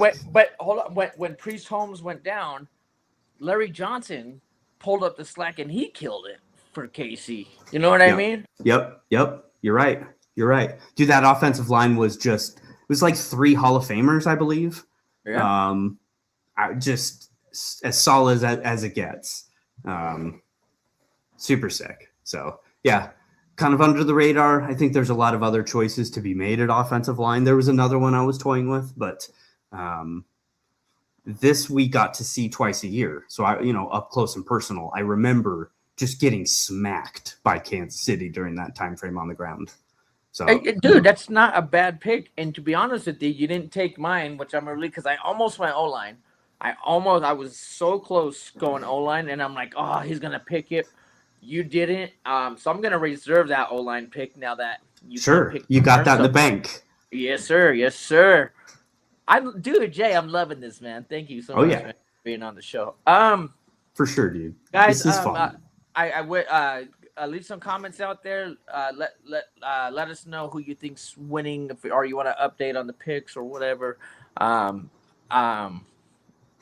hold on. When Priest Holmes went down, Larry Johnson pulled up the slack and he killed it for KC. You know what I mean? Yep. You're right. Dude, that offensive line was like 3 Hall of Famers, I believe. Yeah. Just as solid as it gets. Super sick. So yeah, kind of under the radar. I think there's a lot of other choices to be made at offensive line. There was another one I was toying with, but this we got to see twice a year. So I, up close and personal, I remember just getting smacked by Kansas City during that time frame on the ground. So, dude, that's not a bad pick. And to be honest with you, you didn't take mine, which I'm really, because I almost went O-line. I was so close going O-line, and I'm like, oh, he's gonna pick it. You didn't. So I'm gonna reserve that O-line pick now that you got that in the bank. Yes, sir. Dude, Jay, I'm loving this, man. Thank you so much for being on the show. For sure, dude. Guys, this is fun. I would leave some comments out there. Let us know who you think's winning, or you want to update on the picks or whatever.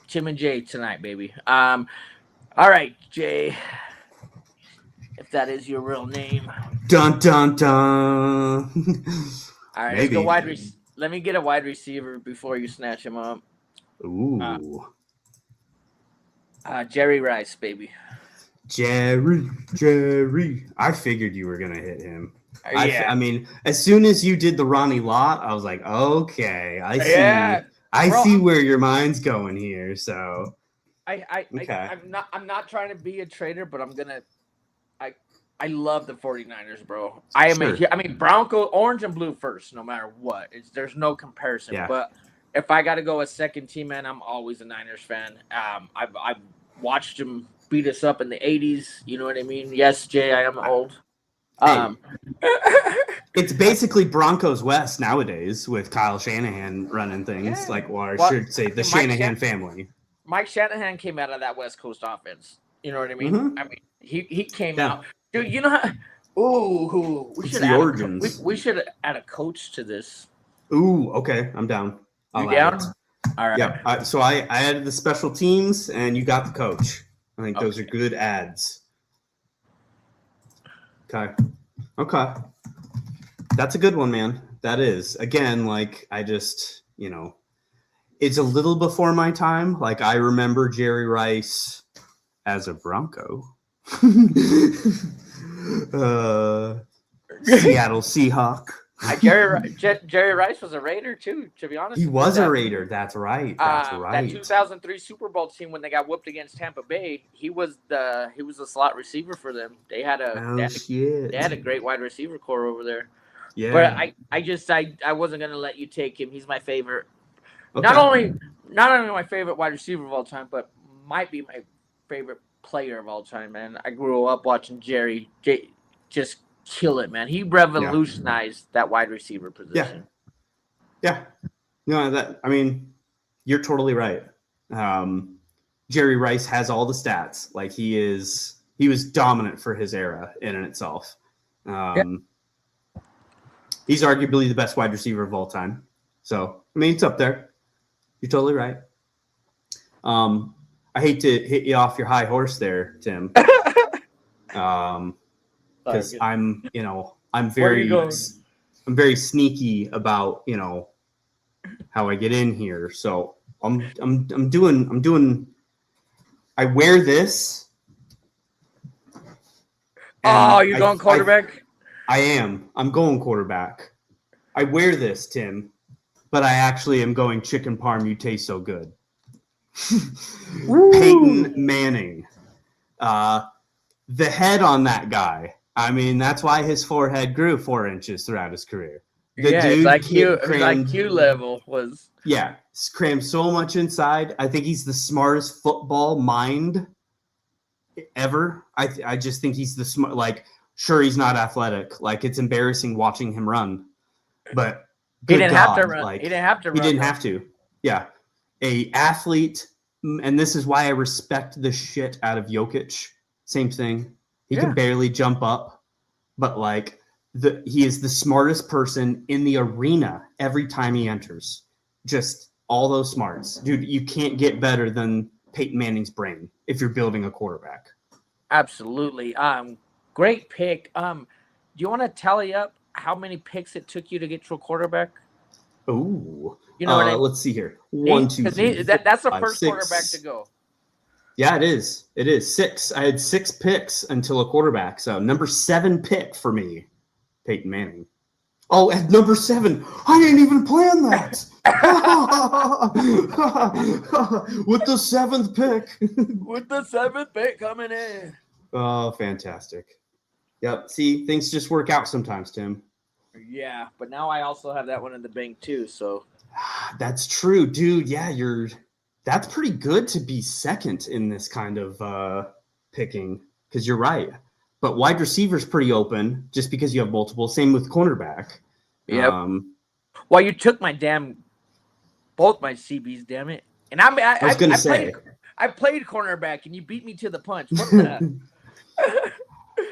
Tim and Jay tonight, baby. All right, Jay. If that is your real name. Dun dun dun. All right, let's go let me get a wide receiver before you snatch him up. Ooh. Jerry Rice, baby. Jerry. I figured you were going to hit him. I mean, as soon as you did the Ronnie Lott, I was like, okay, I see. Yeah. I see where your mind's going here. So I'm not trying to be a traitor, but I love the 49ers, bro. I mean, Bronco, orange and blue first, no matter what. There's no comparison. Yeah. But if I got to go a second team, man, I'm always a Niners fan. I've watched them beat us up in the 80s. You know what I mean? Yes, Jay, I am old. It's basically Broncos West nowadays with Kyle Shanahan running things. I should say the Shanahan family. Mike Shanahan came out of that West Coast offense. You know what I mean? Mm-hmm. I mean, he came out. Dude, you know how? We should add a coach to this. Ooh, okay. I'm down. You down? All right. Yeah. So I added the special teams, and you got the coach. I think those are good ads. Okay. That's a good one, man. That is. Again, like, I just, it's a little before my time. Like, I remember Jerry Rice as a Bronco. Seattle Seahawk. Jerry Rice was a Raider too, to be honest. He was a Raider. That's right. That 2003 Super Bowl team, when they got whooped against Tampa Bay, he was the slot receiver for them. They had a great wide receiver core over there. Yeah. But I wasn't gonna let you take him. He's my favorite. Okay. Not only my favorite wide receiver of all time, but might be my favorite player of all time, man. I grew up watching Jerry just kill it, man. He revolutionized that wide receiver position. Yeah. No, you're totally right. Jerry Rice has all the stats. Like, he was dominant for his era in and itself. He's arguably the best wide receiver of all time. So, it's up there. You're totally right. I hate to hit you off your high horse there, Tim. Because I'm very sneaky about, how I get in here. So I'm doing I wear this. Oh, you're going quarterback? I am. I'm going quarterback. I wear this, Tim, but I actually am going chicken parm. You taste so good. Peyton Manning. The head on that guy. That's why his forehead grew 4 inches throughout his career. The dude his IQ level was. Yeah, crammed so much inside. I think he's the smartest football mind ever. I just think he's the smart. Like, sure, he's not athletic. Like, it's embarrassing watching him run, but he didn't have to run. He didn't have to run. He didn't have to. Yeah, a athlete, and this is why I respect the shit out of Jokic. Same thing. He can barely jump up, but like he is the smartest person in the arena every time he enters. Just all those smarts. Dude, you can't get better than Peyton Manning's brain if you're building a quarterback. Absolutely. Great pick. Do you want to tally up how many picks it took you to get to a quarterback? Ooh. Let's see here. 1, 2, 3. That's the 5, first 6. quarterback to go. Yeah, it is. It is 6. I had 6 picks until a quarterback. So number 7 pick for me, Peyton Manning. Oh, at number 7, I didn't even plan that. With the 7th pick. With the 7th pick coming in. Oh, fantastic. Yep. See, things just work out sometimes, Tim. Yeah, but now I also have that one in the bank too. So that's true, dude. Yeah, that's pretty good to be second in this kind of picking, because you're right. But wide receiver's pretty open just because you have multiple. Same with cornerback. Yep. Well, you took both my CBs, damn it. And I was going to say, I played cornerback and you beat me to the punch. What the?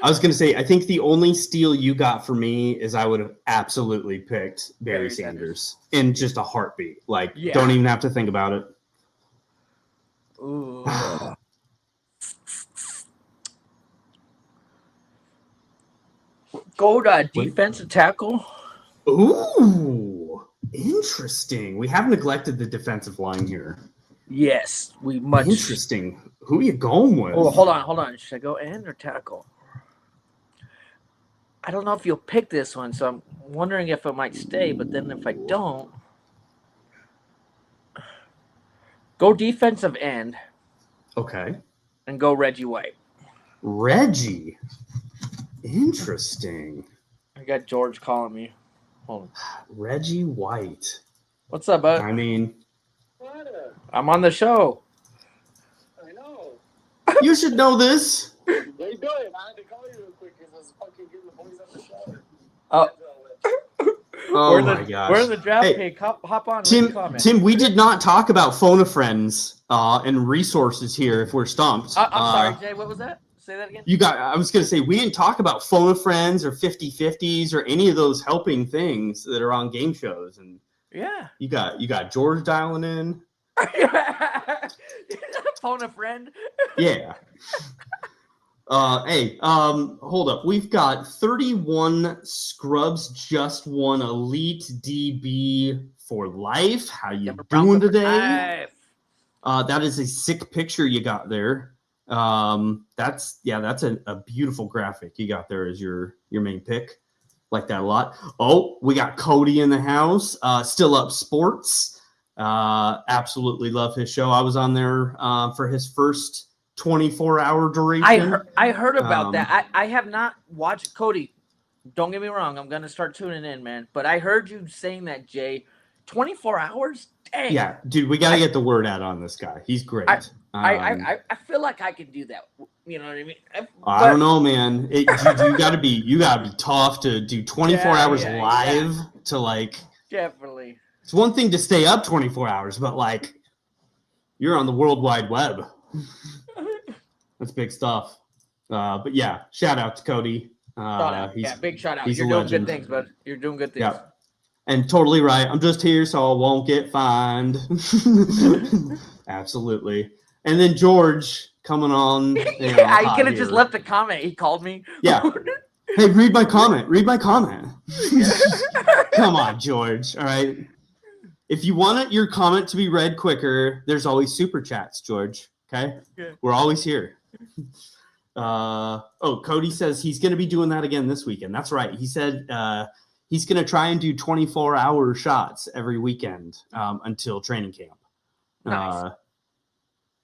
I was going to say, I think the only steal you got for me is I would have absolutely picked Barry Sanders in just a heartbeat. Like, don't even have to think about it. Ooh. Go to defensive tackle. Ooh, interesting. We have neglected the defensive line here. Yes, we much. Interesting. Who are you going with? Oh, hold on. Should I go end or tackle? I don't know if you'll pick this one, so I'm wondering if it might stay. But then if I don't, go defensive end. Okay. And go Reggie White. Reggie. Interesting. I got George calling me. Hold on. Reggie White. What's up, bud? I'm on the show. I know. You should know this. How you doing? I had to call you real quick because I was fucking getting the boys at the show. Oh my gosh. We're in the draft pick. Hop on. Tim, we did not talk about phone a friends and resources here if we're stumped. I'm sorry, Jay. What was that? Say that again. I was going to say, we didn't talk about phone a friends or 50-50s or any of those helping things that are on game shows. And Yeah. You got George dialing in. Phone a friend. Yeah. Hey, hold up. We've got 31 scrubs just won Elite DB for life. How you doing today? That is a sick picture you got there. That's a beautiful graphic you got there as your main pick. Like that a lot. Oh, we got Cody in the house. Still Up Sports. Absolutely love his show. I was on there for his first 24-hour duration. I heard about that. I have not watched Cody. Don't get me wrong. I'm gonna start tuning in, man. But I heard you saying that, Jay. 24 hours? Dang. Yeah, dude, we gotta get the word out on this guy. He's great. I feel like I can do that. You know what I mean? I don't know, man. You gotta be tough to do 24 hours live to like. Definitely. It's one thing to stay up 24 hours, but like, you're on the World Wide Web. That's big stuff. But yeah, shout out to Cody. Big shout out. You're doing good things, bud. You're doing good things. Yeah. And totally right. I'm just here so I won't get fined. Absolutely. And then George coming on. I could have just left a comment. He called me. Yeah. Hey, read my comment. Come on, George. All right. If you want your comment to be read quicker, there's always super chats, George. Okay? Yeah. We're always here. Cody says he's going to be doing that again this weekend. That's right. He said he's going to try and do 24-hour shots every weekend until training camp. Nice.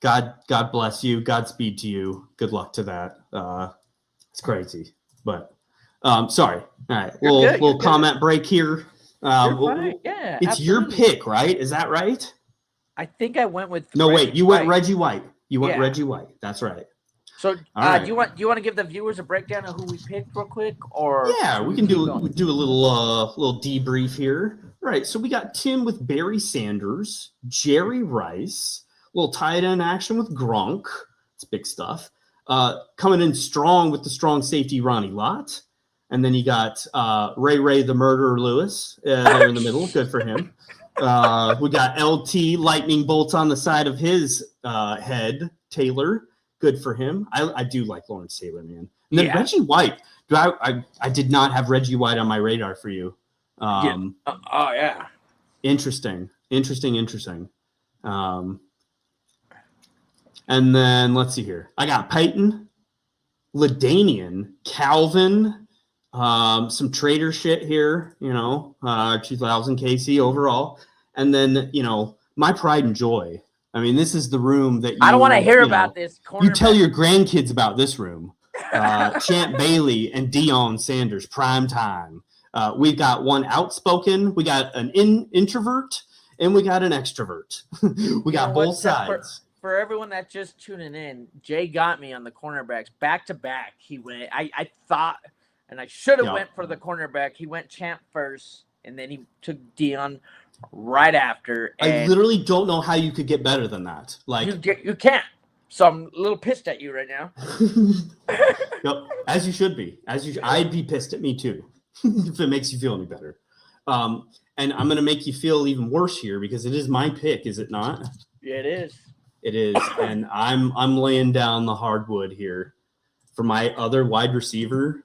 God bless you. Godspeed to you. Good luck to that. It's crazy. But sorry. All right. Little comment break here. Yeah, it's absolutely. your pick, right? Is that right? I think I went with you went Reggie White. You went Reggie White. That's right. So, right. do you want to give the viewers a breakdown of who we picked real quick, or we can do a little debrief here. All right, so we got Tim with Barry Sanders, Jerry Rice, a little tight end action with Gronk. It's big stuff. Coming in strong with the strong safety Ronnie Lott, and then you got Ray the Murderer Lewis there in the middle. Good for him. We got LT lightning bolts on the side of his head. Taylor. Good for him. I do like Lawrence Taylor, man. And then Reggie White. I did not have Reggie White on my radar for you. Interesting. And then let's see here. I got Peyton, LaDainian, Calvin, some trader shit here, 2000 KC overall. And then, my pride and joy. I mean, this is the room that I don't want to hear about this. You tell your grandkids about this room. Champ Bailey and Deion Sanders, prime time. We've got one outspoken. We got an introvert, and we got an extrovert. We got both sides. For everyone that's just tuning in, Jay got me on the cornerbacks back to back. He went. I thought, and I should have went for the cornerback. He went Champ first, and then he took Deion right after. I literally don't know how you could get better than that. Like you can't. So I'm a little pissed at you right now. Yep, as you should be. I'd be pissed at me too, if it makes you feel any better. And I'm gonna make you feel even worse here because it is my pick, is it not? Yeah, it is. It is, and I'm laying down the hardwood here for my other wide receiver.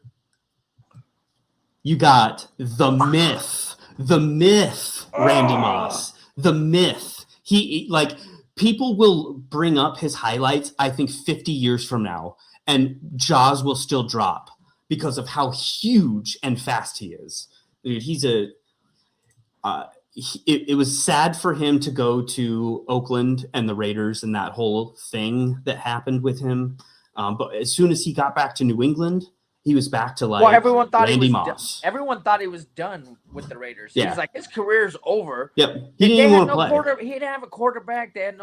You got the myth, Randy Moss, the myth. He people will bring up his highlights, I think 50 years from now, and jaws will still drop because of how huge and fast he is. Dude, he's it was sad for him to go to Oakland and the Raiders and that whole thing that happened with him. But as soon as he got back to New England, he was back to everyone thought Randy he was Moss. Everyone thought he was done with the Raiders. Yeah. He's like, his career's over. Yep. He didn't even want to play. He didn't have a quarterback. They had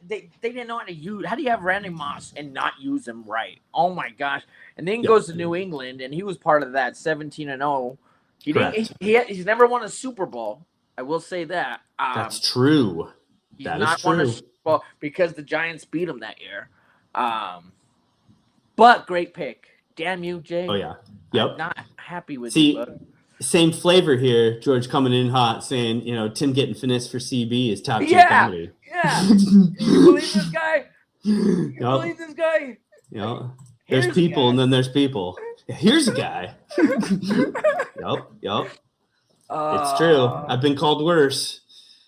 they didn't know how to use. How do you have Randy Moss and not use him right? Oh my gosh. And then he goes to New England, and he was part of that 17-0. He's never won a Super Bowl. I will say that. That's true. He's not won a Super Bowl because the Giants beat him that year. But great pick. Damn you, Jay. Oh, yeah. Yep. I'm not happy with you, bud. Same flavor here. George coming in hot, saying, Tim getting finished for CB is top tier comedy. Yeah. You believe this guy? You believe this guy? There's people, and then there's people. Here's a guy. Yup. It's true. I've been called worse.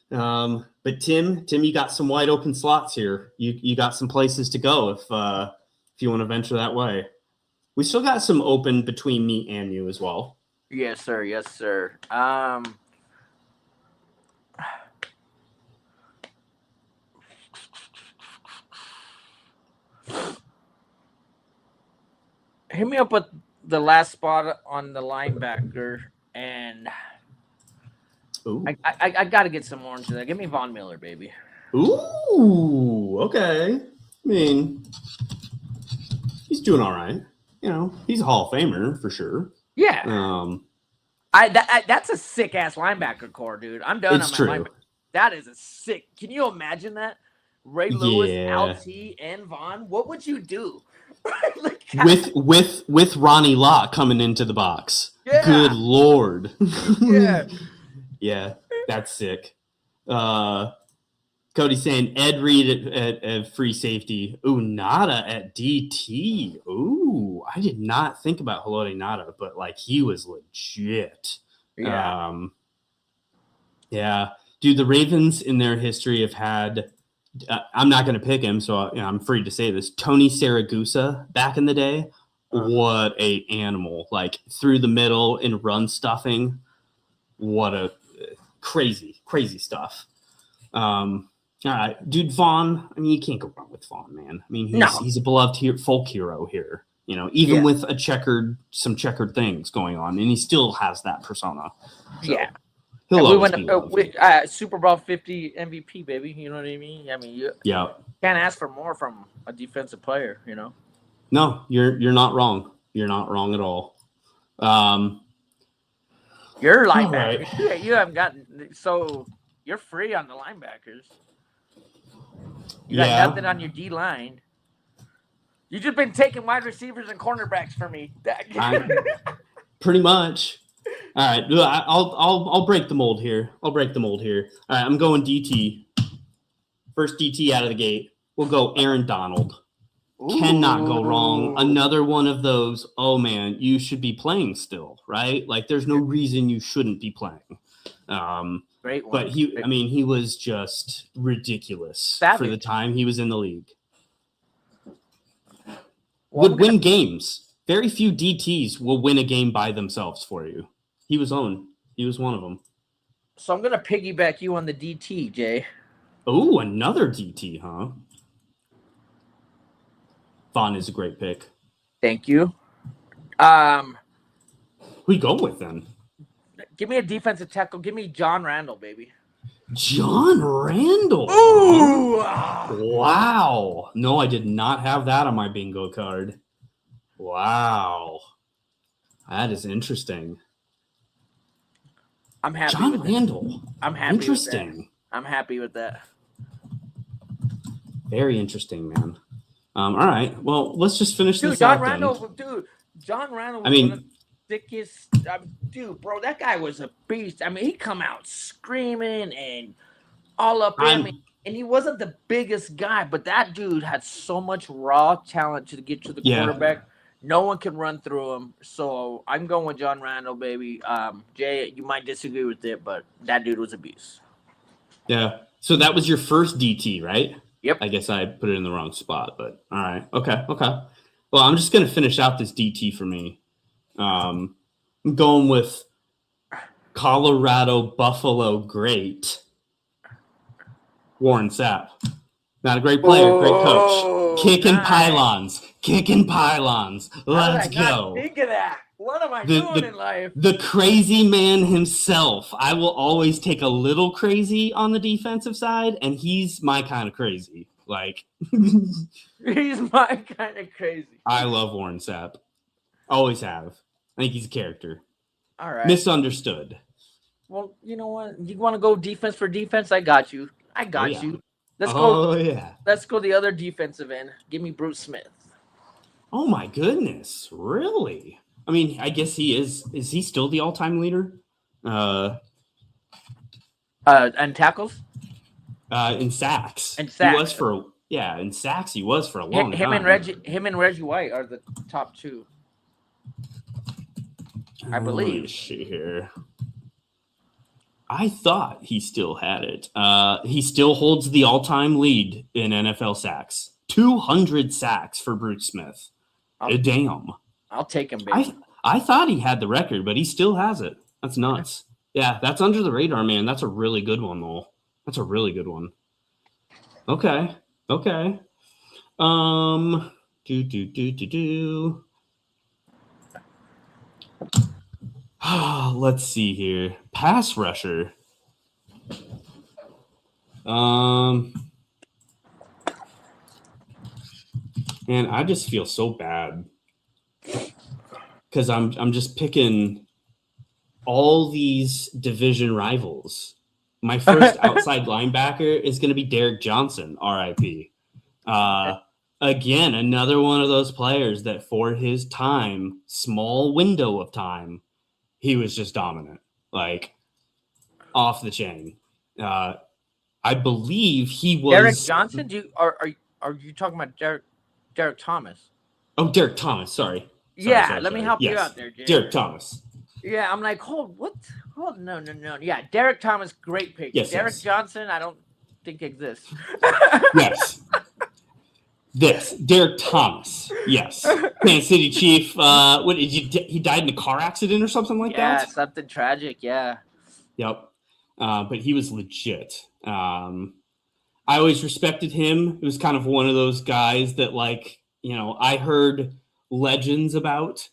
But Tim, you got some wide open slots here. You got some places to go if you want to venture that way. We still got some open between me and you as well. Yes, sir. Hit me up with the last spot on the linebacker, and I got to get some more into that. Give me Von Miller, baby. Ooh, okay. I mean, he's doing all right. He's a Hall of Famer for sure. Yeah. That's a sick ass linebacker core, dude. I'm done on my linebacker. That is a sick. Can you imagine that? Ray Lewis, LT, and Vaughn. What would you do? with Ronnie Lott coming into the box. Yeah. Good Lord. Yeah. Yeah, that's sick. Cody saying Ed Reed at free safety. Ooh, Nada at DT. Ooh, I did not think about Haloti Nada, but he was legit. Yeah. Yeah. Dude, the Ravens in their history have had I'm not going to pick him, so I'm free to say this. Tony Saragusa back in the day, what a animal! Through the middle in run stuffing, what a crazy stuff. All right, dude, Vaughn. I mean, you can't go wrong with Vaughn, man. I mean, he's a beloved folk hero here. Even with some checkered things going on, and he still has that persona. So. Yeah. We went Super Bowl 50 MVP, baby. You know what I mean? I mean, you can't ask for more from a defensive player. No, you're not wrong. You're not wrong at all. You're linebacker. Right. You haven't gotten so you're free on the linebackers. You got nothing on your D line. You just been taking wide receivers and cornerbacks for me. Pretty much. All right, I'll break the mold here. All right, I'm going DT. First DT out of the gate. We'll go Aaron Donald. Ooh. Cannot go wrong. Another one of those. Oh man, you should be playing still, right? There's no reason you shouldn't be playing. Great one. But he was just ridiculous for the time he was in the league. Would win games. Very few DTs will win a game by themselves for you. He was one of them. So I'm going to piggyback you on the DT, Jay. Oh, another DT, huh? Vaughn is a great pick. Thank you. Who you go with then? Give me a defensive tackle. Give me John Randall, baby. John Randall? Ooh! Wow. No, I did not have that on my bingo card. Wow. That is interesting. I'm happy John with Randall. I'm happy interesting. With that. I'm happy with that. Very interesting, man. All right. Well, let's just finish this John out Randall, then. John Randall was one of the thickest. Dude, bro, that guy was a beast. I mean, he come out screaming and all up in me. And he wasn't the biggest guy, but that dude had so much raw talent to get to the quarterback. No one can run through him. So I'm going with John Randall, baby. Jay, you might disagree with it, but that dude was a beast. Yeah. So that was your first DT, right? Yep. I guess I put it in the wrong spot, but all right. Okay. Well, I'm just going to finish out this DT for me. I'm going with Colorado Buffalo great Warren Sapp. Not a great player, great coach. Kicking pylons. Let's go. Think of that. What am I doing in life? The crazy man himself. I will always take a little crazy on the defensive side, and he's my kind of crazy. He's my kind of crazy. I love Warren Sapp. Always have. I think he's a character. All right. Misunderstood. Well, you know what? You want to go defense for defense? I got you. You. Let's go. Let's go the other defensive end. Give me Bruce Smith. Oh my goodness! Really? I mean, I guess he is. Is he still the all-time leader? And tackles? In sacks. And He was sacks. in sacks he was for a long time. Him and Reggie White are the top two. I believe. Let me see here. I thought he still had it. He still holds the all-time lead in NFL sacks. 200 sacks for Bruce Smith. Damn. I'll take him, baby. I thought he had the record, but he still has it. That's nuts. Yeah, that's under the radar, man. That's a really good one, though. That's a really good one. Okay. Let's see here. Pass rusher. Man, I just feel so bad because I'm just picking all these division rivals. My first outside linebacker is going to be Derek Johnson, RIP. Again, another one of those players that for his time, small window of time, he was just dominant, like off the chain. I believe he was Derek Johnson. Are you talking about Derek Thomas? Oh, Derek Thomas. Sorry. Let me help you out there, Jay. Derek Thomas. Yeah, I'm like, what? No. Yeah, Derek Thomas, great pick. Yes, Derek Johnson, I don't think exists. Yes. Derek Thomas. Yes. Kansas City Chief. He died in a car accident or something like that? Yeah, something tragic. Yeah. Yep. But he was legit. I always respected him. It was kind of one of those guys that, like, I heard legends about.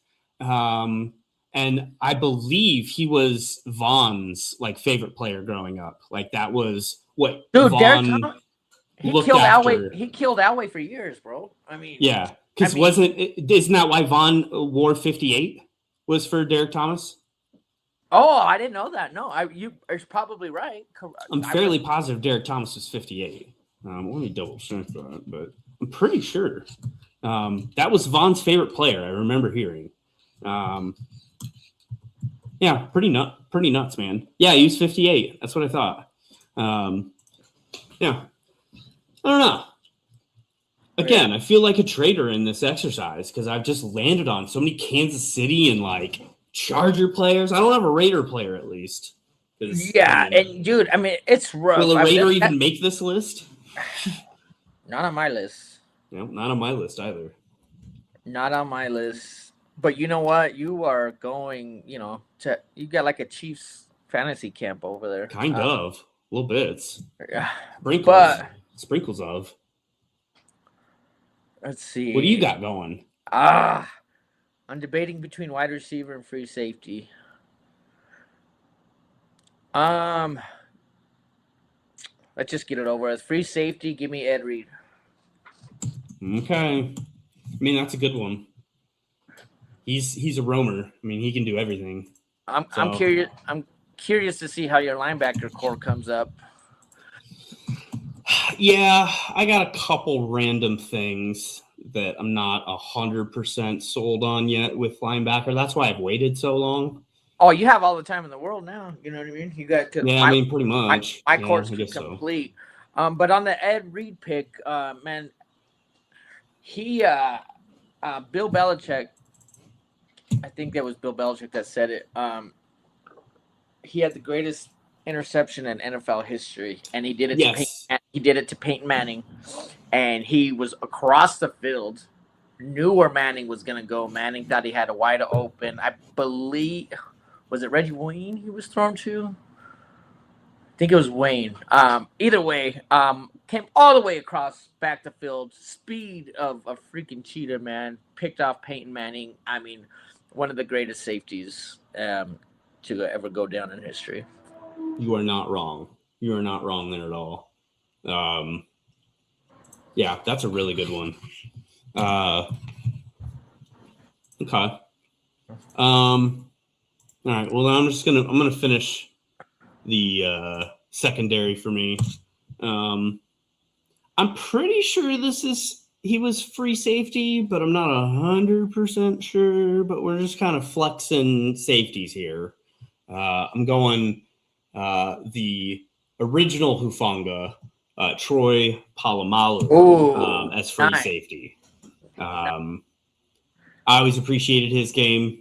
And I believe he was Vaughn's favorite player growing up. Like that was what Vaughn looked after. He killed Elway for years, bro. I mean, yeah, because isn't that why Vaughn wore 58 was for Derek Thomas? Oh, I didn't know that. No, you're probably right. I'm fairly positive Derek Thomas was 58. Let me double check that, but I'm pretty sure that was Vaughn's favorite player. I remember hearing. Yeah, pretty nuts, man. Yeah, he was 58. That's what I thought. Yeah. I don't know. Again, I feel like a traitor in this exercise because I've just landed on so many Kansas City and Charger players. I don't have a Raider player at least. Yeah, and dude, I mean, it's rough. Will a Raider even make this list? Not on my list. No, not on my list either. Not on my list. But you know what? You are going, you got like a Chiefs fantasy camp over there. Kind of. Little bits. Yeah. Sprinkles of. Let's see. What do you got going? I'm debating between wide receiver and free safety. Let's just get it over with. Free safety, give me Ed Reed. Okay. I mean, that's a good one. He's a roamer. I mean, he can do everything. I'm curious. I'm curious to see how your linebacker core comes up. Yeah, I got a couple random things that I'm not 100% sold on yet with linebacker. That's why I've waited so long. Oh, you have all the time in the world now. You know what I mean? You got to. Yeah, I mean, pretty much. My core's complete. So. But on the Ed Reed pick, man, he Bill Belichick. I think that was Bill Belichick that said it. He had the greatest interception in NFL history, and he did it. Yes. He did it to Peyton Manning, and he was across the field, knew where Manning was going to go. Manning thought he had a wide open. I believe, was it Reggie Wayne he was thrown to? I think it was Wayne. Either way, came all the way across back the field. Speed of a freaking cheetah, man. Picked off Peyton Manning. I mean, one of the greatest safeties to ever go down in history. You are not wrong. You are not wrong there at all. Yeah, that's a really good one. Okay. All right. Well, I'm gonna finish the secondary for me. I'm pretty sure this is he was free safety, but I'm not 100% sure. But we're just kind of flexing safeties here. I'm going the original Hufanga, Troy Polamalu, as free safety. I always appreciated his game.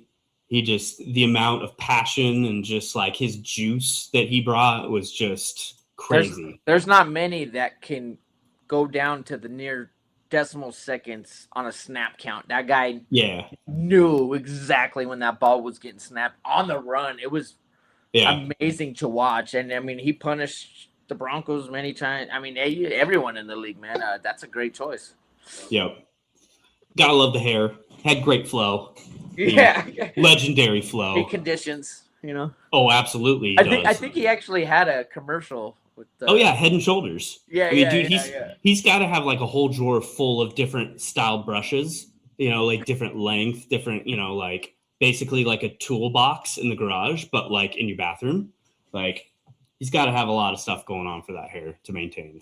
The amount of passion and just like his juice that he brought was just crazy. There's not many that can go down to the near decimal seconds on a snap count. That guy knew exactly when that ball was getting snapped on the run. It was amazing to watch. And I mean, he punished the Broncos many times. I mean, everyone in the league, man. That's a great choice. Yep. Gotta love the hair. Had great flow. Yeah. Legendary flow. In conditions, Oh, absolutely. I think he actually had a commercial with Head and Shoulders. Yeah, I mean, he's got to have like a whole drawer full of different style brushes, like different length, different, like basically like a toolbox in the garage, but like in your bathroom. Like he's got to have a lot of stuff going on for that hair to maintain.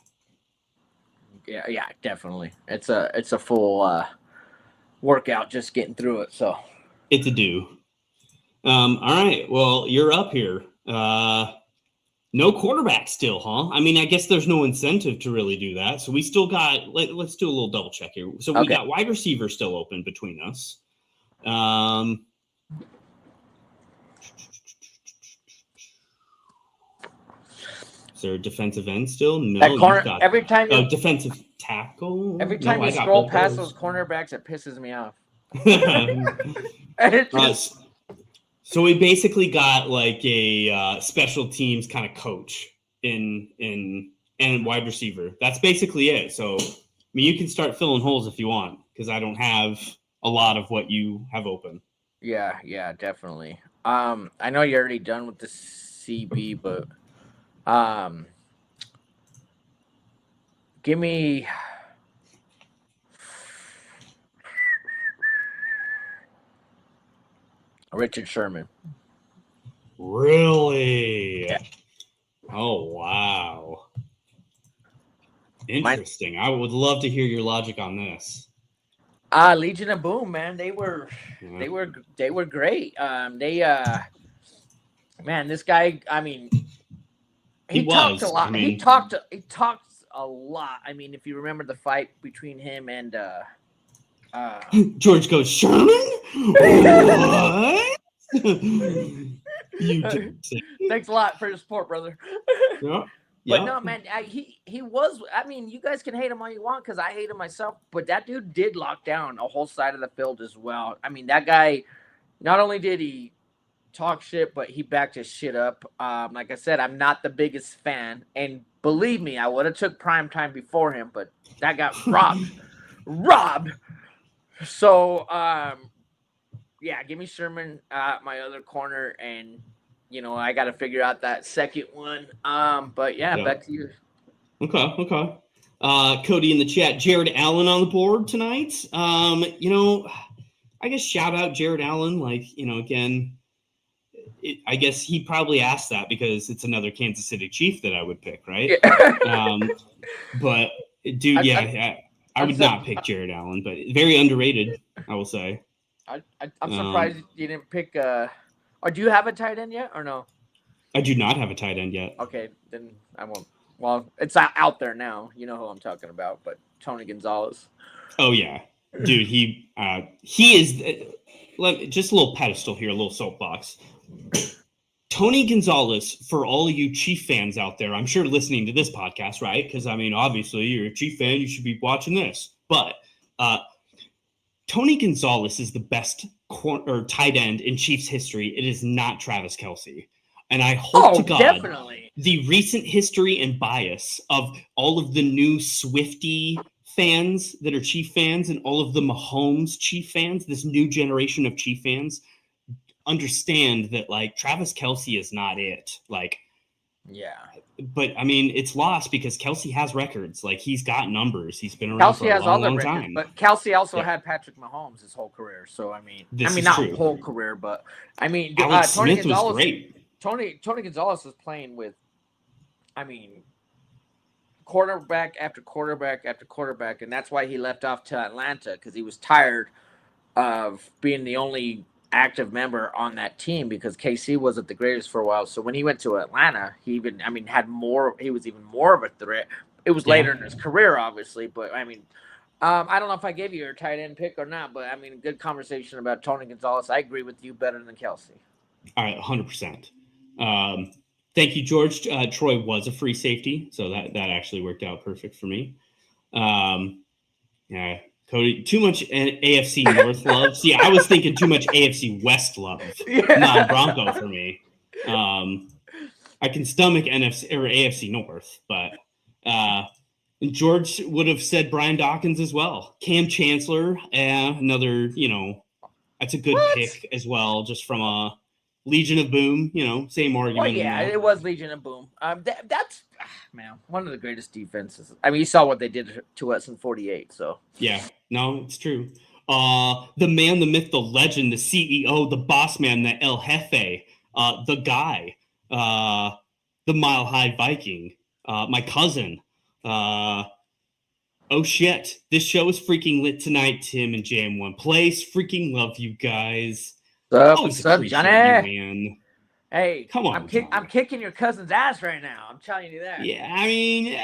Yeah, definitely. It's a full workout just getting through it. So it's a do. All right. Well, you're up here. No quarterback still, huh? I mean, I guess there's no incentive to really do that. So we still got, let's do a little double check here. So we got wide receiver still open between us. Is there a defensive end still? No. That corner, every time defensive tackle. Every time you scroll past those cornerbacks, it pisses me off. So we basically got like a special teams kind of coach in wide receiver. That's basically it. So I mean, you can start filling holes if you want, because I don't have a lot of what you have open. Yeah, definitely. I know you're already done with the CB, but give me Richard Sherman. Really? Yeah. Oh, wow. Interesting. I would love to hear your logic on this. Legion of Boom, man. They were great. Man, this guy, I mean, he talked a lot. I mean, he talked a lot. I mean, if you remember the fight between him and George goes, Sherman? What? Thanks a lot for your support, brother. Yeah. But no, man, he was. I mean, you guys can hate him all you want, because I hate him myself. But that dude did lock down a whole side of the field as well. I mean, that guy, not only did he talk shit, but he backed his shit up. Like I said, I'm not the biggest fan, and believe me, I would have took prime time before him, but that got robbed. So, yeah, give me Sherman my other corner, and I got to figure out that second one. But yeah, back to you. Okay. Cody in the chat, Jared Allen on the board tonight. I guess shout out Jared Allen. Like, again, I guess he probably asked that because it's another Kansas City Chief that I would pick, right? Yeah. But dude, I would not pick Jared Allen, but very underrated, I will say. I'm surprised you didn't pick. Or do you have a tight end yet, or no? I do not have a tight end yet. Okay, then I won't. Well, it's out there now. You know who I'm talking about, but Tony Gonzalez. Oh yeah, dude, he is. Just a little pedestal here, a little soapbox. Tony Gonzalez, for all of you Chief fans out there, I'm sure listening to this podcast, right? Because I mean, obviously, you're a Chief fan, you should be watching this. But Tony Gonzalez is the best tight end in Chiefs history. It is not Travis Kelce. And I hope to God, definitely, the recent history and bias of all of the new Swiftie fans that are Chief fans and all of the Mahomes Chief fans, this new generation of Chief fans, understand that like Travis Kelce is not it. Like, yeah. But I mean, it's lost because Kelce has records. Like, he's got numbers. He's been around for a long time. But Kelce also had Patrick Mahomes his whole career. So I mean, not true. Whole career, but I mean, Alex Tony Smith Gonzalez was great. Tony Gonzalez was playing with, I mean, quarterback after quarterback after quarterback, and that's why he left off to Atlanta, because he was tired of being the only active member on that team, because KC wasn't the greatest for a while. So when he went to Atlanta, he even, I mean, he was even more of a threat. It was later in his career, obviously, but I mean, I don't know if I gave you your tight end pick or not, but I mean, good conversation about Tony Gonzalez. I agree with you better than Kelsey. All right, 100%. Thank you, George. Troy was a free safety, so that actually worked out perfect for me. Yeah, Cody, too much AFC North love. See, I was thinking too much AFC West love. Not Bronco for me. I can stomach NFC or AFC North, but George would have said Brian Dawkins as well. Cam Chancellor, another, that's a good pick as well, just from a Legion of Boom, same argument. Well, yeah, it was Legion of Boom. That's, man, one of the greatest defenses. I mean, you saw what they did to us in 48, so. Yeah, no, it's true. The man, the myth, the legend, the CEO, the boss man, the El Jefe, the guy, the Mile High Viking, my cousin. Oh shit, this show is freaking lit tonight, Tim and Jay in one place. Freaking love you guys. What's up, Johnny? You, man. Hey, come on, I'm kicking your cousin's ass right now. I'm telling you that. Yeah, I mean,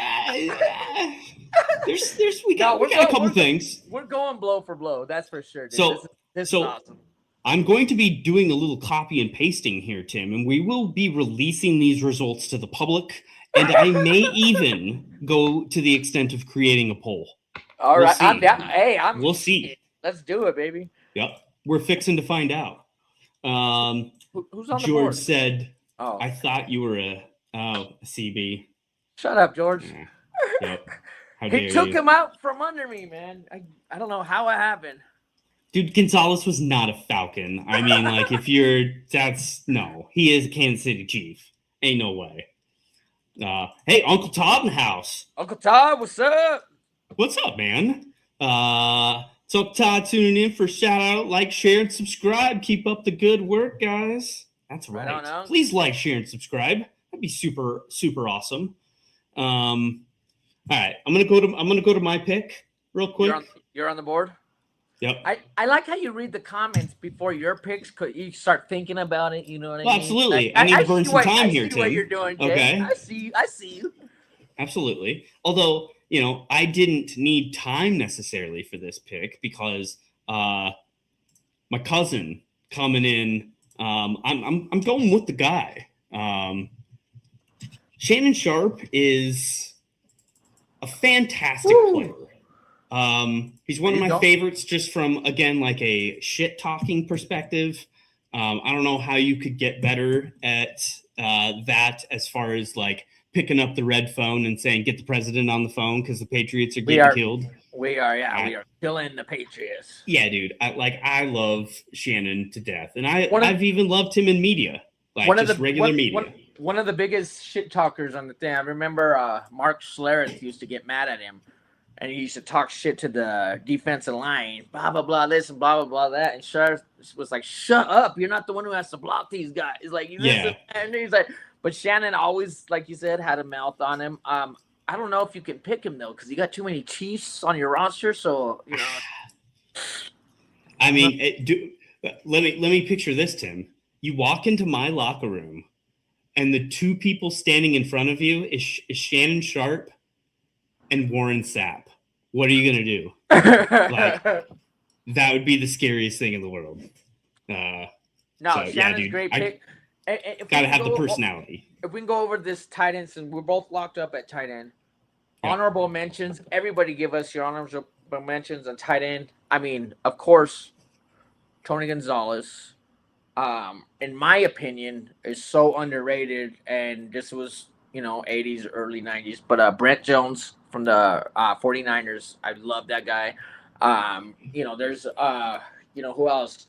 we got a couple things. We're going blow for blow, that's for sure. Dude. So this is awesome. I'm going to be doing a little copy and pasting here, Tim, and we will be releasing these results to the public. And I may even go to the extent of creating a poll. All right. I'm down. Hey, we'll see. Let's do it, baby. Yep. We're fixing to find out. Who's on the George board? said, "Oh, I thought you were a CB." Shut up, George. Yep. He took him out from under me, man. I don't know how it happened. Dude, Gonzalez was not a Falcon. I mean, like, he is a Kansas City Chief. Ain't no way. Hey, Uncle Todd in the house. Uncle Todd, what's up? What's up, man? So Todd tuning in for a shout out, like, share, and subscribe. Keep up the good work, guys. That's right. Please like, share, and subscribe. That'd be super, super awesome. All right, I'm gonna go to my pick real quick. You're on the board. Yep. I like how you read the comments before your picks, cause you start thinking about it. You know what I mean? Absolutely. I need to burn some time here, Tim. What you're doing, Jay. Okay. I see you. Absolutely. Although, I didn't need time necessarily for this pick because my cousin coming in, I'm going with the guy. Shannon Sharp is a fantastic player. He's one of my favorites just from, again, like a shit talking perspective. I don't know how you could get better at that as far as like picking up the red phone and saying, get the president on the phone because the Patriots are getting killed. We are killing the Patriots. Yeah, dude. I love Shannon to death. And I've even loved him in media, like regular media. One of the biggest shit talkers on the thing. I remember Mark Schlereth used to get mad at him. And he used to talk shit to the defensive line, blah, blah, blah, this and blah, blah, blah, that. And Sheriff was like, shut up. You're not the one who has to block these guys. He's like, and he's like, but Shannon always, like you said, had a mouth on him. I don't know if you can pick him, though, because you got too many Chiefs on your roster. So, I mean, let me picture this, Tim. You walk into my locker room, and the two people standing in front of you is Shannon Sharp and Warren Sapp. What are you gonna do? Like, that would be the scariest thing in the world. Shannon's great pick. Gotta have the personality. If we can go over this tight end, since we're both locked up at tight end. Yeah. Honorable mentions. Everybody give us your honorable mentions on tight end. I mean, of course, Tony Gonzalez, in my opinion, is so underrated, and this was 80s, early 90s. But Brent Jones from the 49ers, I love that guy. There's who else?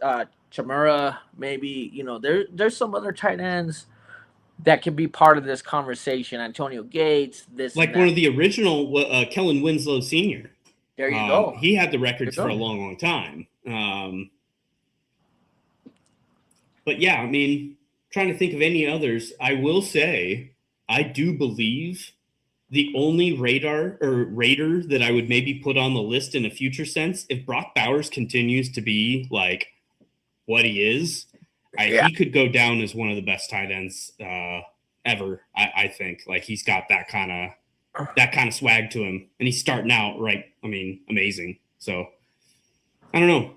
Chamura, maybe. There's some other tight ends that can be part of this conversation. Antonio Gates, like one of the original Kellen Winslow Sr. There you go. He had the records for a long, long time. But yeah, I mean, trying to think of any others. I will say, I do believe the only Raider that I would maybe put on the list in a future sense, if Brock Bowers continues to be like what he is, he could go down as one of the best tight ends ever. I think like he's got that kind of swag to him, and he's starting out right. I mean, amazing. So I don't know.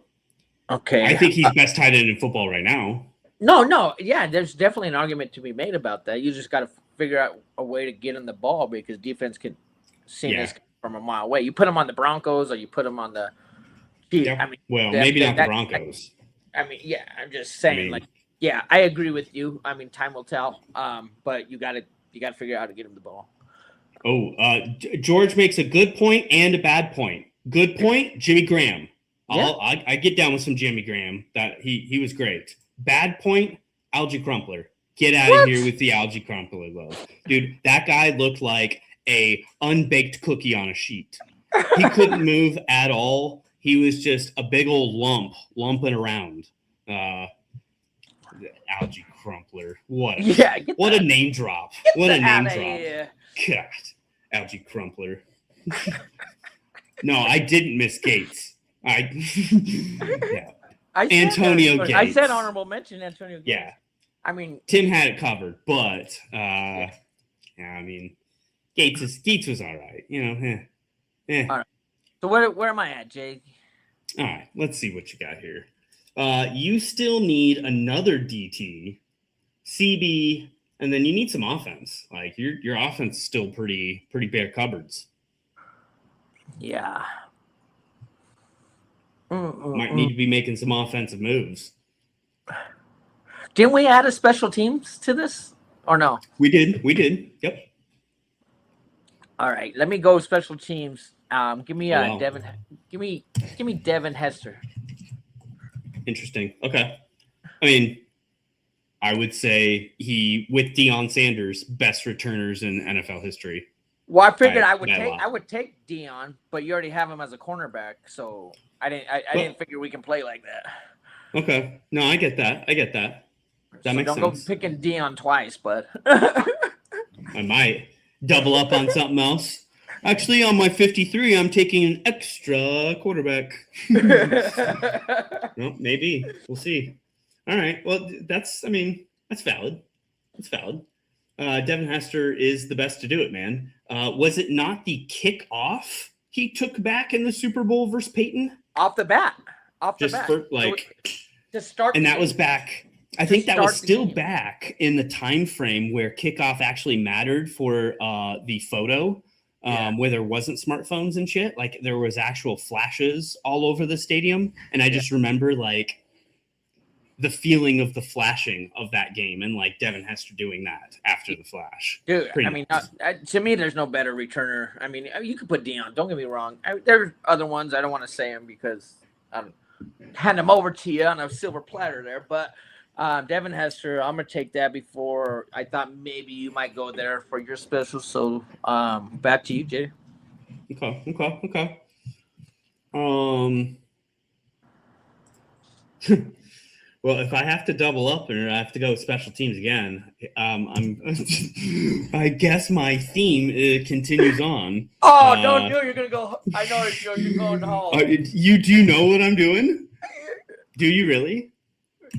Okay, I think he's best tight end in football right now. No, yeah, there's definitely an argument to be made about that. You just got to figure out a way to get him the ball because defense can see this from a mile away. You put him on the Broncos or you put him on the Chiefs. Yeah. I mean, maybe not the Broncos. I'm just saying, I agree with you. I mean, time will tell. But you got to figure out how to get him the ball. Oh, George makes a good point and a bad point. Good point, Jimmy Graham. Yeah. I get down with some Jimmy Graham. That he was great. Bad point, Algie Crumpler. Get out of here with the Algie Crumpler love. Dude, that guy looked like a unbaked cookie on a sheet. He couldn't move at all. He was just a big old lumping around. Algie Crumpler. What a name drop. What a name drop. God, Algie Crumpler. No, I didn't miss Gates. Antonio Gates. I said honorable mention Antonio Gates. Yeah. I mean, Tim had it covered, but I mean, Gates was all right. You know, All right. So where am I at, Jay? All right, let's see what you got here. You still need another DT, CB, and then you need some offense. Like your offense is still pretty bare cupboards. Yeah. Might need to be making some offensive moves. Didn't we add a special teams to this or no? We did. Yep. All right, let me go special teams. Give me Devin. Give me Devin Hester. Interesting. Okay. I mean, I would say he with Deion Sanders best returners in NFL history. Well, I figured I would take Deion, but you already have him as a cornerback, so I didn't figure we can play like that. Okay. No, I get that. That makes sense. Don't go picking Deion twice, but I might double up on something else. Actually, on my 53, I'm taking an extra quarterback. Well, maybe. We'll see. All right. Well, that's valid. That's valid. Devin Hester is the best to do it, man. Was it not the kickoff he took back in the Super Bowl versus Peyton? Off the bat. To start. And that was back. I think that was still back in the time frame where kickoff actually mattered for the photo. Where there wasn't smartphones and shit, like there was actual flashes all over the stadium. And I just remember like the feeling of the flashing of that game and like Devin Hester doing that after the flash. Dude, I mean, to me, there's no better returner. I mean, you could put Deion, don't get me wrong. There's other ones. I don't want to say them because I'm handing them over to you on a silver platter there, but Devin Hester, I'm going to take that before I thought maybe you might go there for your special. So back to you, Jay. Okay. Well, if I have to double up and I have to go special teams again, I guess my theme continues on. Oh, don't do it. You're going to go. I know you're going Hall. You know what I'm doing? Do you really?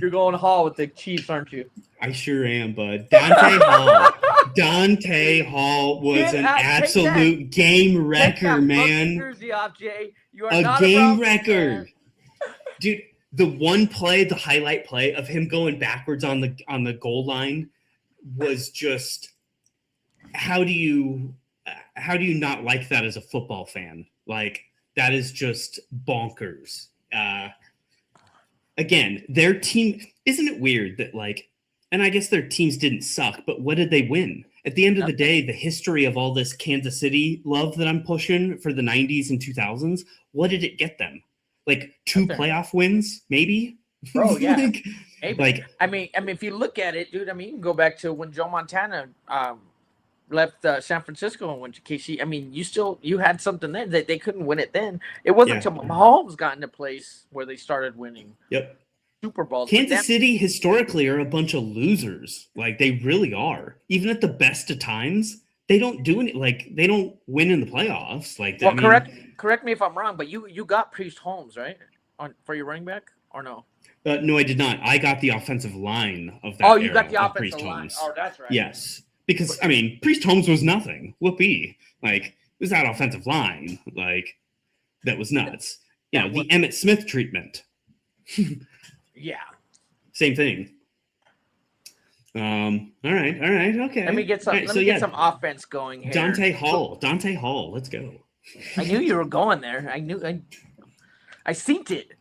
You're going Hall with the Chiefs, aren't you? I sure am, bud. Dante Hall was an absolute game wrecker, man. Jersey off, Jay. You are a game wrecker. Dude, the one play, the highlight play of him going backwards on the goal line was just how do you not like that as a football fan? Like that is just bonkers. Again, their team, isn't it weird that like, and I guess their teams didn't suck, but what did they win? At the end of the day, the history of all this Kansas City love that I'm pushing for the 90s and 2000s, what did it get them? Like 2 playoff wins, maybe? Bro, yeah. Maybe. Like, I mean, if you look at it, dude, I mean, you can go back to when Joe Montana left San Francisco and went to KC. I mean, you had something then that they couldn't win it then. It wasn't until Mahomes got into place where they started winning. Yep. Super Bowls. Kansas City historically are a bunch of losers. Like they really are. Even at the best of times, they don't do any, like, they don't win in the playoffs. Like, well, correct me if I'm wrong, but you got Priest Holmes, right, for your running back, or no? No, I did not. I got the offensive line of that. Oh, you got the offensive line. Holmes. Oh, that's right. Yes, because I mean, Priest Holmes was nothing. Whoopee! Like, it was that offensive line, like, that was nuts. You know, the Emmitt Smith treatment. Yeah. Same thing. All right, okay. Let me get some. Let me get some offense going here. Dante Hall. Let's go. I knew you were going there. I seen it.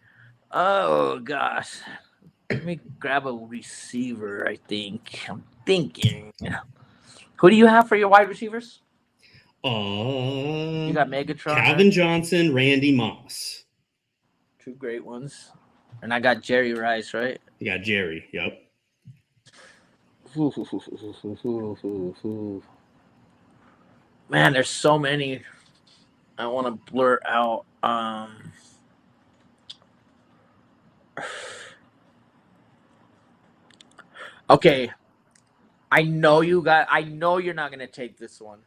Oh gosh. Let me grab a receiver. I'm thinking. Who do you have for your wide receivers? You got Megatron. Calvin Johnson, Randy Moss. Two great ones. And I got Jerry Rice, right? You got Jerry. Yep. Man, there's so many I want to blur out. Okay. I know you're not going to take this one.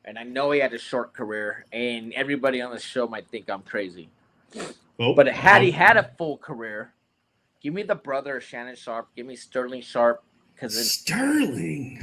And I know he had a short career, and everybody on the show might think I'm crazy. But had he had a full career, give me the brother of Shannon Sharp. Give me Sterling Sharp. Sterling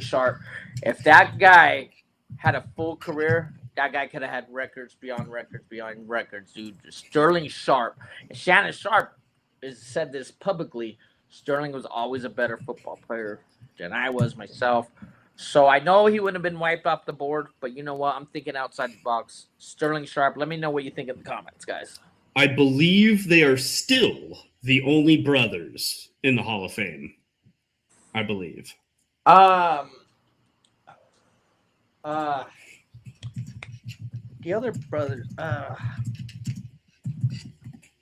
Sharp. If that guy had a full career, that guy could have had records beyond records, dude. Sterling Sharp. And Shannon Sharp has said this publicly. Sterling was always a better football player than I was myself. So I know he wouldn't have been wiped off the board, but you know what? I'm thinking outside the box. Sterling Sharp. Let me know what you think in the comments, guys. I believe they are still the only brothers in the Hall of Fame. I believe. The other brother.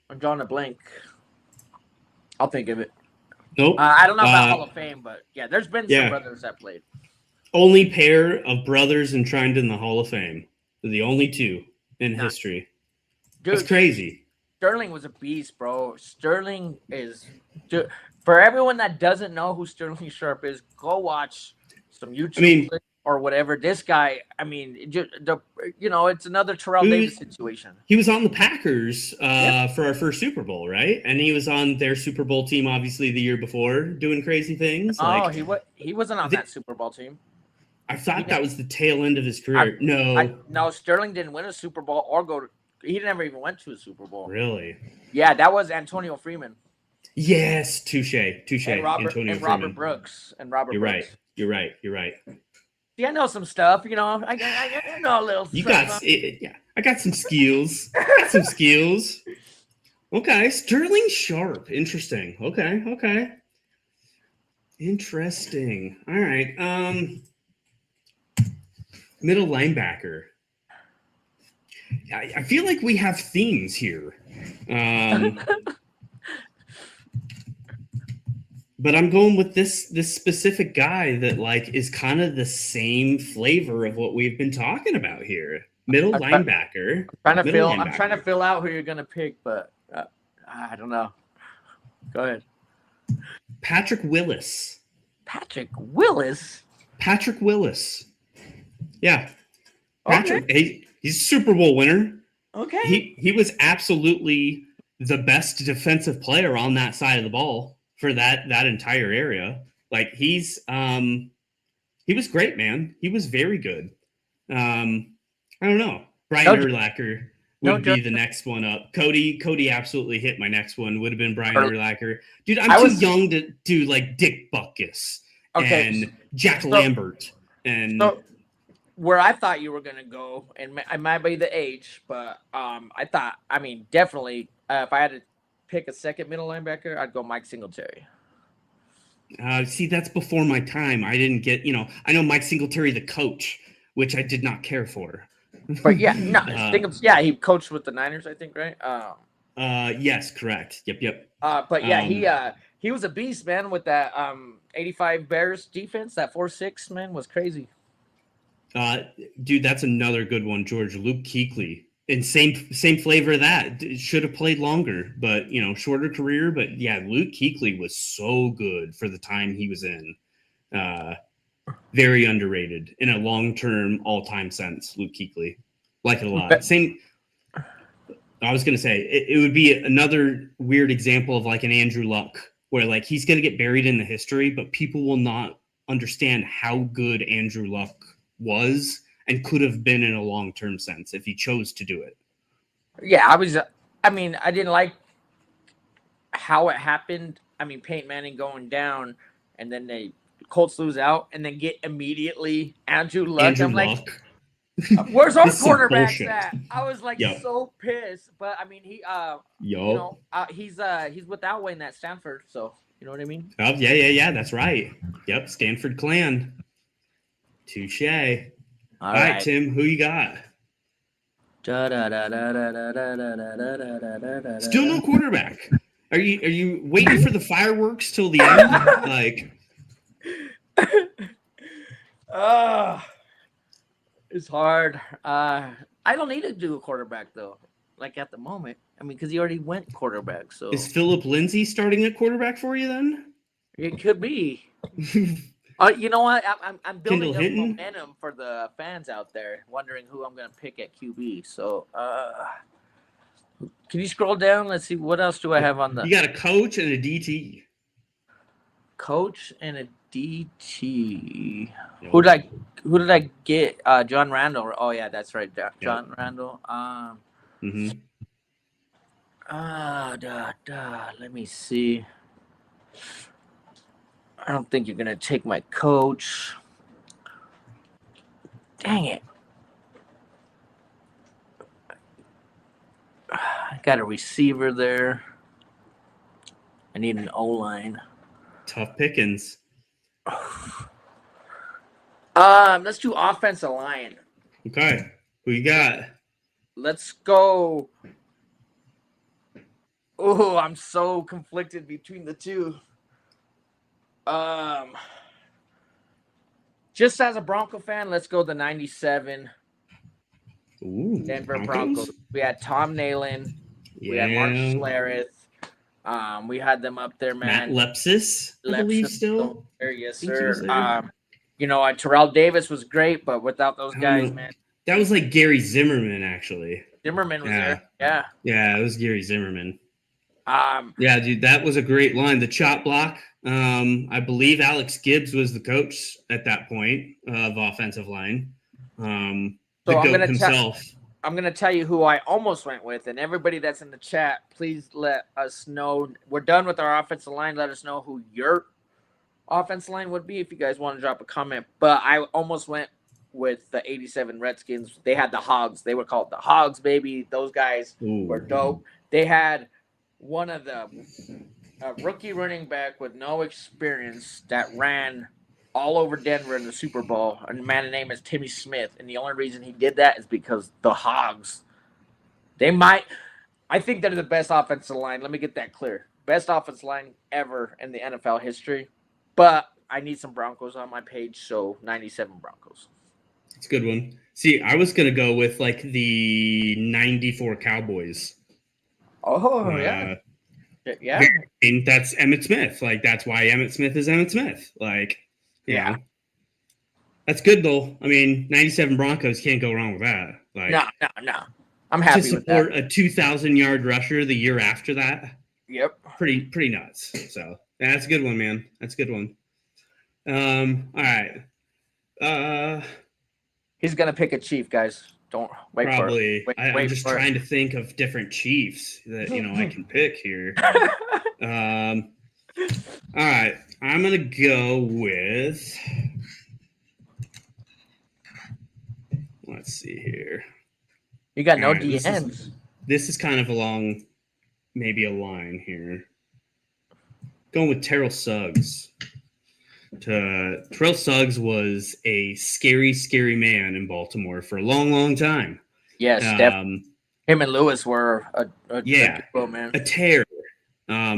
I'm drawing a blank. I'll think of it. Nope. I don't know about Hall of Fame, but yeah, there's been some brothers that played. Only pair of brothers enshrined in the Hall of Fame. They're the only two in history. Dude, that's crazy. Sterling was a beast, bro. Sterling is... Dude, for everyone that doesn't know who Sterling Sharp is, go watch some YouTube or whatever. This guy, it's another Terrell Davis situation. He was on the Packers for our first Super Bowl, right? And he was on their Super Bowl team, obviously, the year before, doing crazy things. He wasn't on that Super Bowl team. I thought that was the tail end of his career. No, Sterling didn't win a Super Bowl or go to... He never even went to a Super Bowl. Really? Yeah, that was Antonio Freeman. Yes, touche. And Robert Brooks. You're right. Yeah, I know some stuff. I know a little. I got some skills. Okay, Sterling Sharp. Interesting. Okay. Interesting. All right. Middle linebacker. I feel like we have themes here. But I'm going with this specific guy that is kind of the same flavor of what we've been talking about here. Middle linebacker. I'm trying to fill out who you're gonna pick, but I don't know. Go ahead. Patrick Willis. Yeah. Patrick. He's a Super Bowl winner. Okay. He was absolutely the best defensive player on that side of the ball for that entire area. He was great, man. He was very good. I don't know. Brian Urlacher would be the next one up. Cody absolutely hit my next one. Would have been Brian Urlacher. Dude, I'm too young to do Dick Butkus and Jack Lambert and. Where I thought you were going to go, and I might be the age, but definitely, if I had to pick a second middle linebacker, I'd go Mike Singletary. See, that's before my time. I didn't get, I know Mike Singletary, the coach, which I did not care for. But he coached with the Niners, I think, right? Yes, correct. Yep. But he was a beast, man, with that 85 Bears defense. That 4-6, man, was crazy. Dude, that's another good one, George. Luke Kuechly. And same flavor of that. Should have played longer, but shorter career. But yeah, Luke Kuechly was so good for the time he was in. very underrated in a long-term, all-time sense. Luke Kuechly, like it a lot. Same. I was gonna say it would be another weird example of like an Andrew Luck, where like he's gonna get buried in the history, but people will not understand how good Andrew Luck was and could have been in a long-term sense if he chose to do it. Yeah, I mean, I didn't like how it happened. I mean, Peyton Manning going down, and then the Colts lose out, and then get immediately Andrew Luck. I'm like, where's our quarterbacks at? I was like so pissed, but I mean, he's with Elway in that Stanford, so you know what I mean. Oh yeah, that's right. Yep, Stanford clan. Touche. All right, Tim, who you got? Still no quarterback. Are you waiting for the fireworks till the end? Like, it's hard. I don't need to do a quarterback though. Like at the moment, I mean, because he already went quarterback. So is Philip Lindsay starting at quarterback for you then? It could be. You know what? I'm building up momentum for the fans out there, wondering who I'm going to pick at QB. So, can you scroll down? Let's see. What else do I have on the? You got a coach and a DT. Coach and a DT. Yep. Who did I get? John Randall. Oh yeah, that's right. John Randall. Let me see. I don't think you're gonna take my coach. Dang it. I got a receiver there. I need an O-line. Tough pickings. Let's do offensive line. Okay. Who you got? Let's go. Oh, I'm so conflicted between the two. Just as a Bronco fan, let's go the 97. Ooh, Denver Broncos. We had Tom Nalen. Yeah. We had Mark Schlereth. We had them up there, man. Matt Lepsis, I believe still. Yes, sir. Terrell Davis was great, but without those guys, man. That was like Gary Zimmerman, actually. Zimmerman was there. Yeah. Yeah, it was Gary Zimmerman. Yeah, dude, that was a great line. The chop block. I believe Alex Gibbs was the coach at that point of offensive line. The GOAT himself. I'm going to tell you who I almost went with, and everybody that's in the chat, please let us know. We're done with our offensive line. Let us know who your offensive line would be if you guys want to drop a comment. But I almost went with the 87 Redskins. They had the Hogs. They were called the Hogs, baby. Those guys were dope. They had one of the rookie running back with no experience that ran all over Denver in the Super Bowl. And the man's name is Timmy Smith. And the only reason he did that is because the Hogs, I think they're the best offensive line. Let me get that clear. Best offensive line ever in the NFL history. But I need some Broncos on my page, so 97 Broncos. It's a good one. See, I was going to go with like the 94 Cowboys. Oh, yeah. Yeah. And that's Emmitt Smith. Like, that's why Emmitt Smith is Emmitt Smith. Like, you know. That's good, though. I mean, 97 Broncos can't go wrong with that. Like, no. I'm happy with that. To support a 2,000-yard rusher the year after that. Yep. Pretty nuts. So, that's a good one, man. That's a good one. All right. He's going to pick a Chief, guys. Don't wait probably. for it. I'm just trying to think of different Chiefs that, I can pick here. All right. I'm going to go with, let's see here. You got no DNs. This is kind of along maybe a line here. Going with Terrell Suggs. Terrell Suggs was a scary, scary man in Baltimore for a long, long time. Yes, him and Lewis were a tear.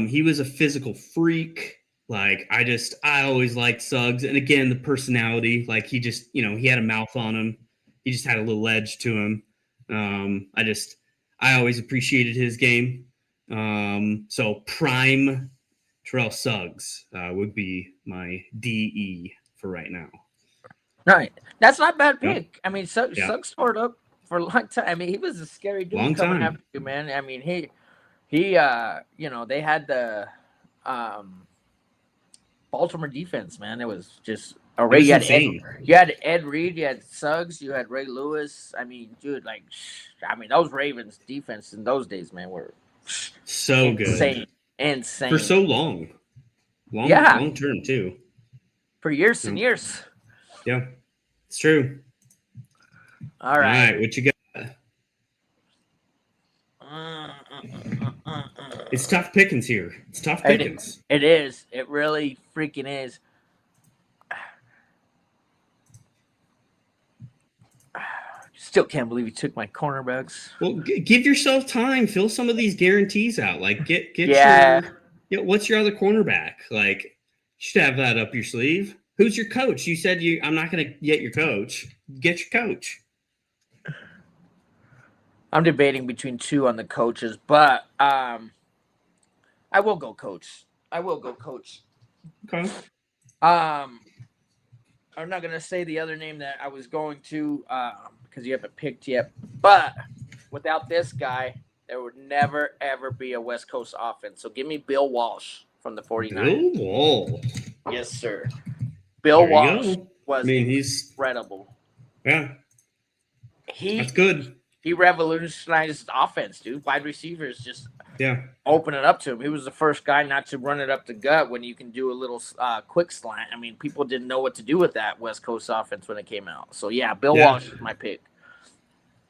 He was a physical freak. Like, I always liked Suggs. And again, the personality, like he just, he had a mouth on him. He just had a little edge to him. I always appreciated his game. So prime Terrell Suggs would be my DE for right now. Right. That's not a bad Yep. pick. I mean, Suggs stored up for a long time. I mean, he was a scary dude Long coming time. after you, man. I mean, he you know, they had the Baltimore defense, man. It was just a Ray. You had Ed Reed, you had Suggs, you had Ray Lewis. I mean, dude, like, I mean, those Ravens defense in those days, man, were so insane, good, insane for so long term too, for years and years. Yeah, it's true. All right, what you got? It's tough pickings here. It's tough pickings. It is. It really freaking is. Still can't believe you took my cornerbacks. Well, give yourself time. Fill some of these guarantees out. Like, get what's your other cornerback? Like, you should have that up your sleeve. Who's your coach? You said I'm not going to get your coach. Get your coach. I'm debating between two on the coaches, but I will go coach. Okay. I'm not gonna say the other name that I was going to because you haven't picked yet. But without this guy, there would never ever be a West Coast offense. So give me Bill Walsh from the 49ers. Bill Walsh. Yes, sir. Bill Walsh was he's incredible. Yeah. That's good. He revolutionized offense, dude. Wide receivers just open it up to him. He was the first guy not to run it up the gut when you can do a little quick slant. I mean, people didn't know what to do with that West Coast offense when it came out. So, Bill Walsh is my pick.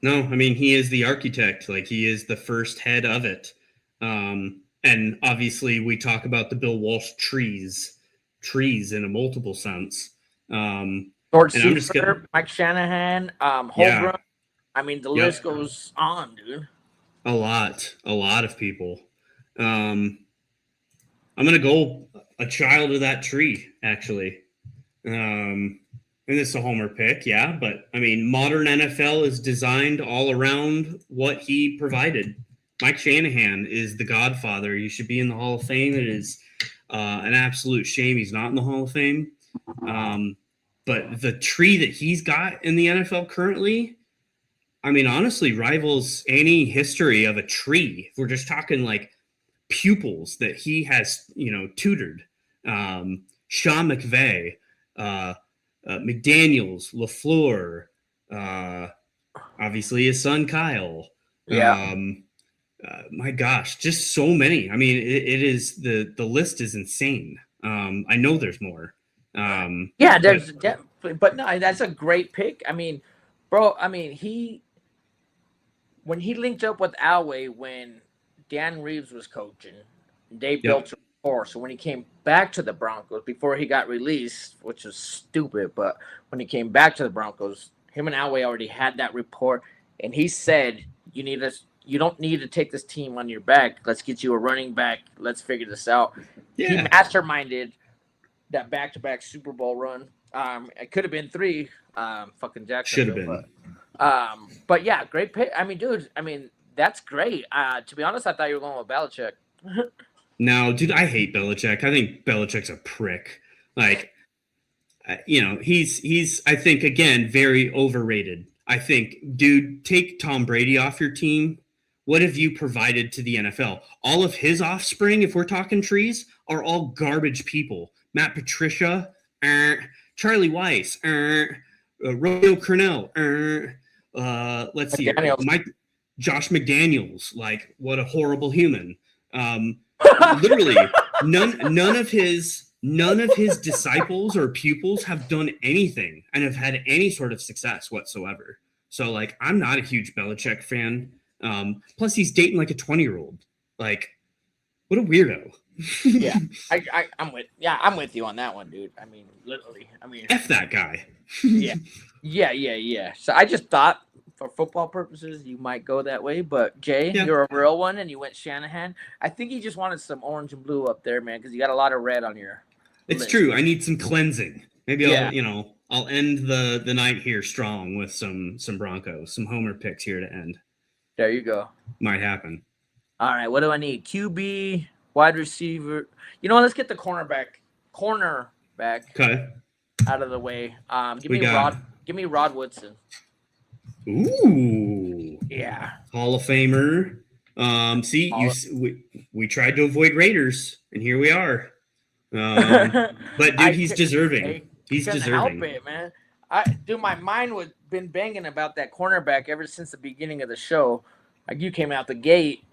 No, I mean, he is the architect. Like, he is the first head of it. And obviously, we talk about the Bill Walsh trees in a multiple sense. George Seifert, Mike Shanahan, Holmgren. I mean, the list goes on, dude. A lot of people. I'm going to go a child of that tree, actually. And this is a homer pick, but I mean, modern NFL is designed all around what he provided. Mike Shanahan is the godfather. He should be in the Hall of Fame. It is an absolute shame he's not in the Hall of Fame. But the tree that he's got in the NFL currently, I mean, honestly, rivals any history of a tree. If we're just talking like pupils that he has, tutored. Sean McVay, McDaniels, LaFleur, obviously his son Kyle. My gosh, just so many. I mean, it is the list is insane. I know there's more. There's definitely, but no, that's a great pick. I mean, bro, when he linked up with Elway when Dan Reeves was coaching, they built a rapport. So when he came back to the Broncos before he got released, which was stupid, but when he came back to the Broncos, him and Elway already had that rapport, and he said, you don't need to take this team on your back. Let's get you a running back. Let's figure this out. Yeah. He masterminded that back-to-back Super Bowl run. It could have been 3. Fucking Jacksonville. Should have been. But yeah, great pick. I mean, dude, that's great. To be honest, I thought you were going with Belichick. No, dude, I hate Belichick. I think Belichick's a prick. Like, he's I think, again, very overrated. I think, dude, take Tom Brady off your team. What have you provided to the NFL? All of his offspring, if we're talking trees, are all garbage people. Matt Patricia, Charlie Weiss, Romeo Crennel, let's see, Josh McDaniels. Like, what a horrible human. Literally, none of his disciples or pupils have done anything and have had any sort of success whatsoever. So, like, I'm not a huge Belichick fan. Plus, he's dating like a 20-year-old. Like, what a weirdo. I'm with you on that one, dude. I mean, literally. F that guy. Yeah. So I just thought, for football purposes, you might go that way. But Jay, you're a real one, and you went Shanahan. I think he just wanted some orange and blue up there, man, because you got a lot of red on your. It's list. True. I need some cleansing. Maybe I'll end the night here strong with some Broncos, some homer picks here to end. There you go. Might happen. All right. What do I need? QB, wide receiver. You know what? Let's get the cornerback. Okay. out of the way. Give me Rod Woodson. Ooh. Yeah. Hall of Famer. We tried to avoid Raiders, and here we are. But dude, he's deserving. He's deserving. Help it, man. My mind was been banging about that cornerback ever since the beginning of the show. Like you came out the gate,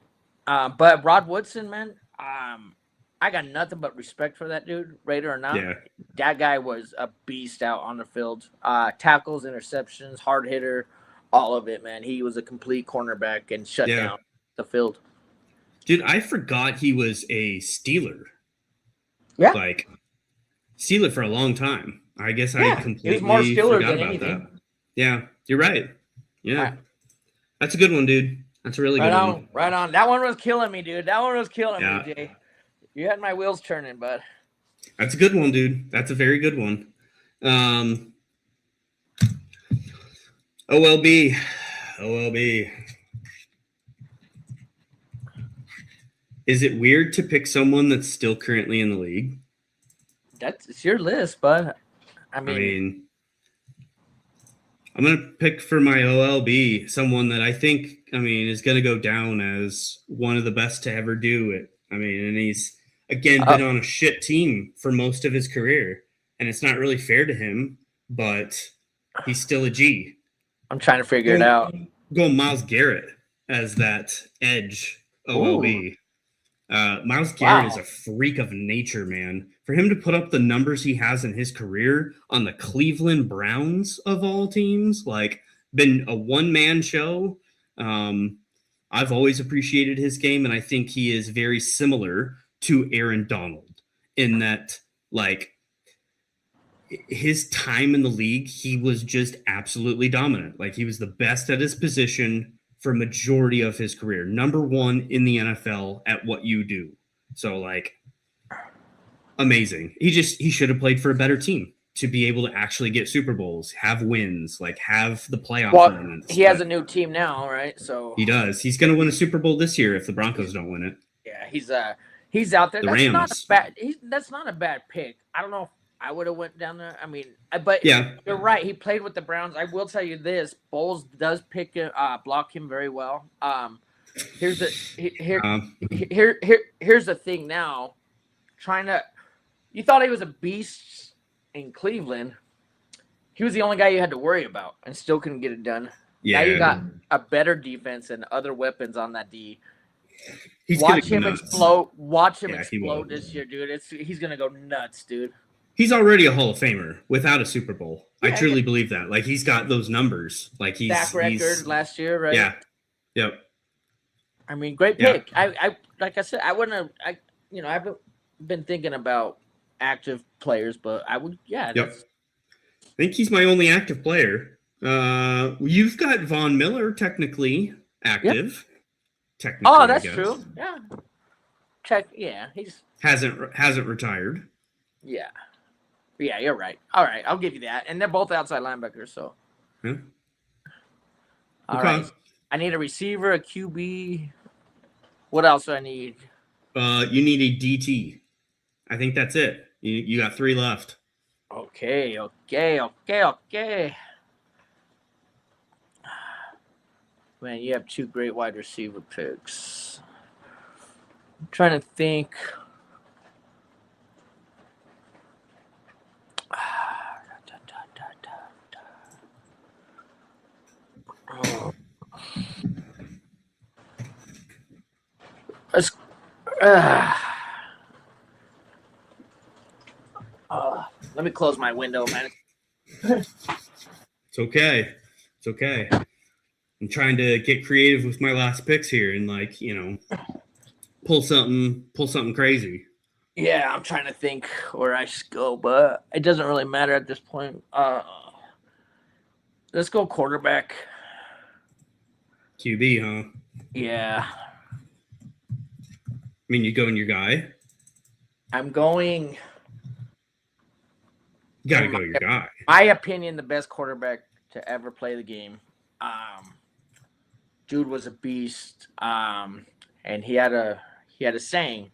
but Rod Woodson, man, I got nothing but respect for that dude, Raider or not. Yeah. That guy was a beast out on the field. Tackles, interceptions, hard hitter, all of it, man. He was a complete cornerback and shut down the field. Dude, I forgot he was a Steeler. Yeah. Like, Steeler for a long time. I guess I completely more Steeler forgot than about anything. that. Yeah, you're right. Yeah. That's a good one, dude. That's a really good one. Right on. That one was killing me, dude. That one was killing me, Jay. You had my wheels turning, bud. That's a good one, dude. That's a very good one. OLB. Is it weird to pick someone that's still currently in the league? It's your list, bud. I mean, I'm going to pick for my OLB someone that I think, is going to go down as one of the best to ever do it. And he's, again, been on a shit team for most of his career. And it's not really fair to him, but he's still a G. I'm trying to figure it out. Go Myles Garrett as that edge OLB. Myles Garrett is a freak of nature, man. For him to put up the numbers he has in his career on the Cleveland Browns of all teams, like been a one-man show. I've always appreciated his game, and I think he is very similar to Aaron Donald in that, like, his time in the league, he was just absolutely dominant. Like, he was the best at his position for majority of his career. Number one in the NFL at what you do. So, like, amazing. He should have played for a better team to be able to actually get Super Bowls, have wins, like have the playoff tournaments. He has a new team now, right? So he does. He's going to win a Super Bowl this year if the Broncos don't win it. Yeah, he's out there. The Rams. That's not a bad pick. I don't know if I would have went down there. But yeah, you're right. He played with the Browns. I will tell you this: Bowles does block him very well. Here's the thing now. You thought he was a beast in Cleveland. He was the only guy you had to worry about, and still couldn't get it done. Yeah. Now you got a better defense and other weapons on that D. Watch him explode. Watch him explode this year, dude. He's gonna go nuts, dude. He's already a Hall of Famer without a Super Bowl. Yeah, I truly believe that. Like, he's got those numbers. Like, he's record last year, right? Yeah. Yep. Great pick. Yeah. I like I said, I wouldn't have. I haven't been thinking about active players, but I would. Yeah. Yep. I think he's my only active player. You've got Von Miller technically active. Yep. Technically, oh, that's true. Yeah. Check. Yeah, he's hasn't retired. Yeah. Yeah, you're right. All right, I'll give you that. And they're both outside linebackers, so. Yeah. All right. I need a receiver, a QB. What else do I need? You need a DT. I think that's it. You got 3 left. Okay. Man, you have 2 great wide receiver picks. I'm trying to think. Let me close my window, man. It's okay. I'm trying to get creative with my last picks here and, like, pull something crazy. Yeah, I'm trying to think where I should go, but it doesn't really matter at this point. Let's go quarterback. QB, huh? Yeah. You going your guy? I'm going. You gotta go your guy. My opinion, the best quarterback to ever play the game. Dude was a beast. And he had a saying,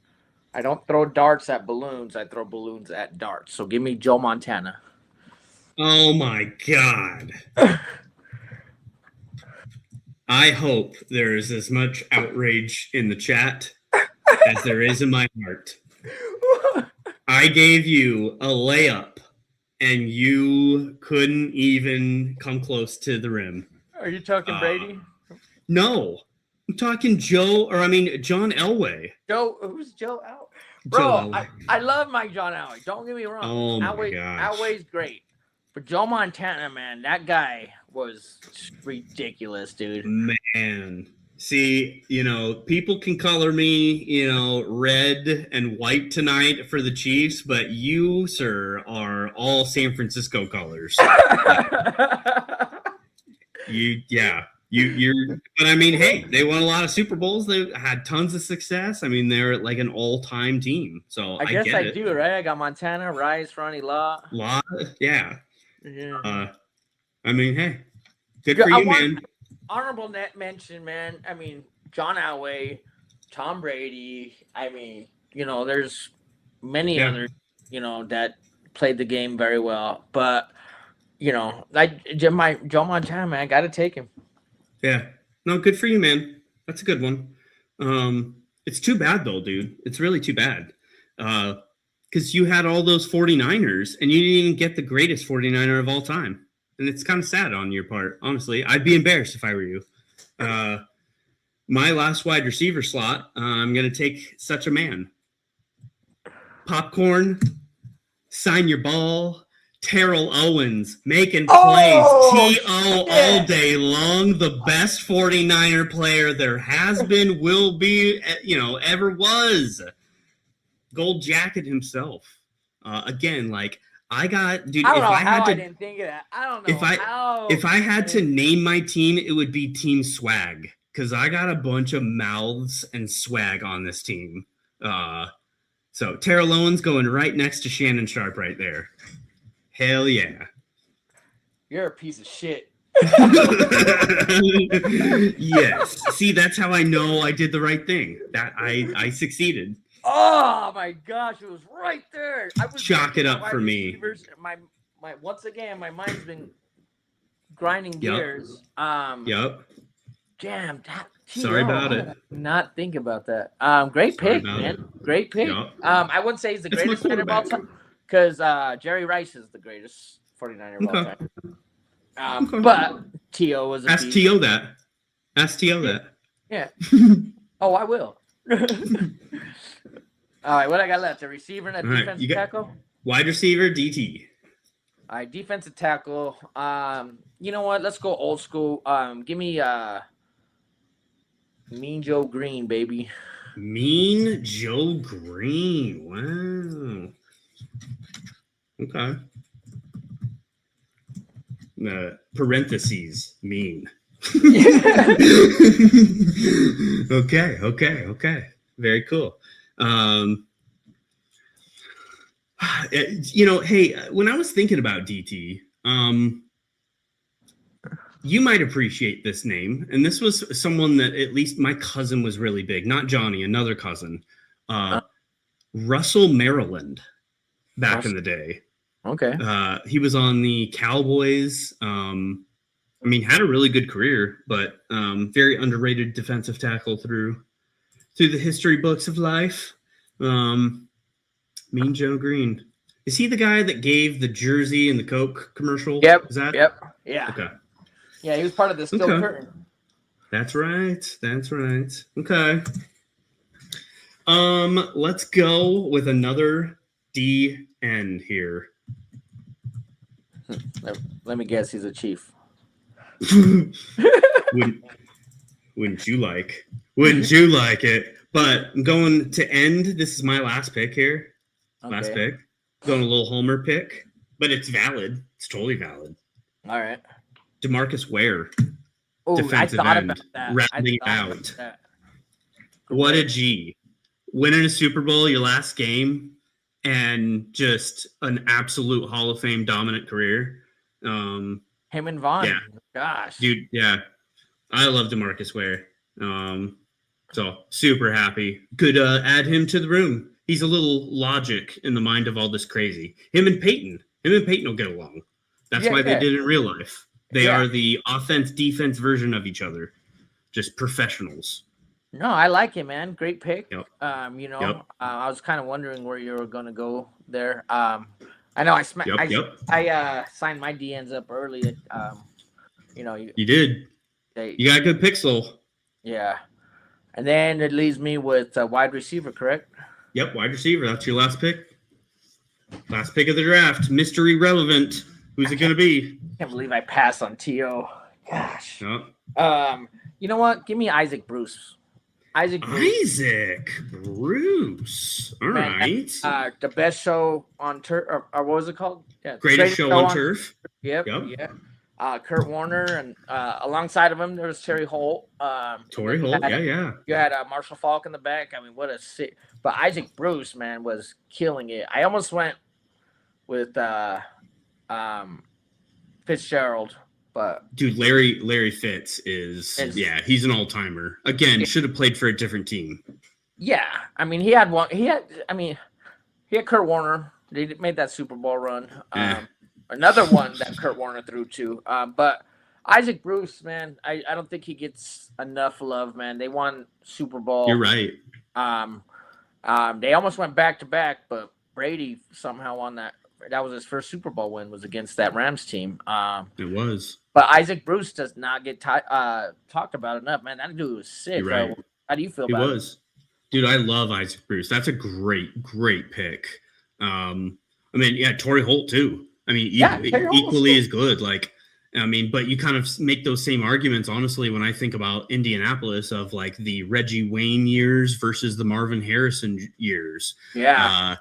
I don't throw darts at balloons, I throw balloons at darts. So give me Joe Montana. Oh my God. I hope there is as much outrage in the chat as there is in my heart. I gave you a layup and you couldn't even come close to the rim. Are you talking Brady? No. I'm talking John Elway. Who's Joe Elway? Bro, I love my John Elway. Don't get me wrong. Oh my gosh. Elway's great. But Joe Montana, man, that guy was ridiculous, dude. Man. See, people can color me, red and white tonight for the Chiefs, but you, sir, are all San Francisco colors. But I mean, hey, they won a lot of Super Bowls. They had tons of success. I mean, they're like an all-time team. So I guess I do, right? I got Montana, Rice, Ronnie Law. Yeah. Yeah. I mean, hey, good for you, man. Honorable net mention, man. I mean, John Elway, Tom Brady. I mean, there's many others, that played the game very well. But, Joe Montana, man, I got to take him. Yeah. No, good for you, man. That's a good one. It's too bad, though, dude. It's really too bad. Because you had all those 49ers, and you didn't even get the greatest 49er of all time. And it's kind of sad on your part, honestly. I'd be embarrassed if I were you. My last wide receiver slot, I'm going to take such a man. Popcorn, sign your ball, Terrell Owens making plays. T.O. all day long. The best 49er player there has been, will be, ever was. Gold jacket himself. Again, I got, dude. I don't know how I didn't think of that. I don't know how. If I had to name my team, it would be Team Swag, because I got a bunch of mouths and swag on this team. So Terrell Owens going right next to Shannon Sharp right there. Hell yeah. You're a piece of shit. Yes. See, that's how I know I did the right thing. That I succeeded. Oh my gosh, it was right there. Chalk it up for me. My once again, my mind's been grinding gears. Yep. Damn. Sorry about it. Not think about that. Great pick, man. Great pick. Yep. I wouldn't say he's the greatest player of all time, because Jerry Rice is the greatest 49er of all time. But T.O. was a Ask T.O. that. Ask T.O. that. Yeah. Oh, I will. All right, what I got left? A receiver and a defensive tackle? Wide receiver, DT. All right, defensive tackle. You know what? Let's go old school. Give me Mean Joe Green, baby. Mean Joe Green. Wow. Okay. Parentheses, mean. Okay. Very cool. Hey, when I was thinking about DT, you might appreciate this name. And this was someone that at least my cousin was really big, not Johnny, another cousin, Russell Maryland back in the day. Okay. He was on the Cowboys. Had a really good career, but very underrated defensive tackle through the history books of life. Mean Joe Green. Is he the guy that gave the jersey in the Coke commercial? Yep. Is that? Yep. Yeah. Okay. Yeah, he was part of the Steel Curtain. That's right. Okay. Let's go with another DN here. Let me guess, he's a Chief. Wouldn't you like it? But I'm going to end. This is my last pick here. Okay. Last pick. Going a little homer pick, but it's valid. It's totally valid. All right. DeMarcus Ware. Oh, defensive I thought end, about that. rounding out. What a G. Winning a Super Bowl, your last game, and just an absolute Hall of Fame dominant career. Him and Vaughn. Yeah. Gosh. Dude, yeah. I love DeMarcus Ware. So super happy. Could add him to the room. He's a little logic in the mind of all this crazy. Him and Peyton will get along. That's why they did it in real life. They are the offense-defense version of each other. Just professionals. No, I like it, man. Great pick. Yep. I was kind of wondering where you were going to go there. I know I signed my DNs up early. You did. You got a good pixel. Yeah. And then it leaves me with a wide receiver, correct? Yep, wide receiver. That's your last pick. Last pick of the draft. Mystery relevant. Who's it going to be? I can't believe I passed on T.O. Gosh. Yep. You know what? Give me Isaac Bruce. Isaac Bruce. All right. The best show on turf, or what was it called? Yeah, greatest show on turf. Yep. Yeah. Kurt Warner, and alongside of him there was Terry Holt. Torrey Holt, yeah. You had Marshall Faulk in the back. I mean, what a sick! But Isaac Bruce, man, was killing it. I almost went with Fitzgerald. But dude, Larry Fitz is he's an all-timer. Again, should have played for a different team. Yeah. I mean, he had Kurt Warner. They made that Super Bowl run. Another one that Kurt Warner threw to. But Isaac Bruce, man, I don't think he gets enough love, man. They won Super Bowl. You're right. They almost went back-to-back, but Brady somehow won that. That was his first Super Bowl win, was against that Rams team. It was. But Isaac Bruce does not get talked about enough, man. That dude was sick. Right. How do you feel about it? Dude, I love Isaac Bruce. That's a great pick. Torrey Holt too. I mean, equally as good. Like, I mean, but you kind of make those same arguments, honestly, when I think about Indianapolis of like the Reggie Wayne years versus the Marvin Harrison years. Yeah.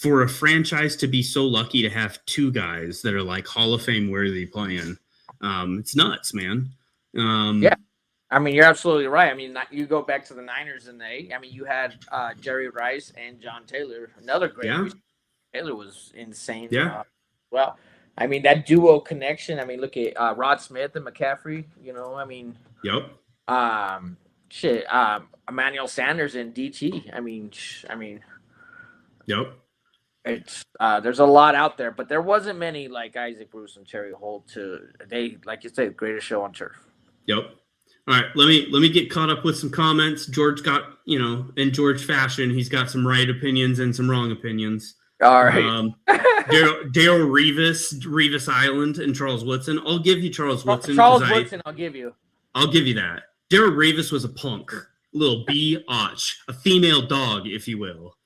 For a franchise to be so lucky to have two guys that are like Hall of Fame worthy playing, it's nuts, man. Yeah. I mean, you're absolutely right. I mean, you go back to the Niners and you had Jerry Rice and John Taylor, another great. Yeah. Taylor was insane. Yeah. Well, I mean, that duo connection. I mean, look at Rod Smith and McCaffrey. Yep. Emmanuel Sanders and DT. I mean. Yep. It's there's a lot out there, but there wasn't many like Isaac Bruce and Terry Holt. They, like you said, greatest show on turf. Yep. All right, let me get caught up with some comments. George got, in George fashion, he's got some right opinions and some wrong opinions. All right. Daryl Revis Island, and Charles Woodson. I'll give you Charles Woodson. Woodson, I'll give you that. Daryl Revis was a punk, little biatch, a female dog, if you will.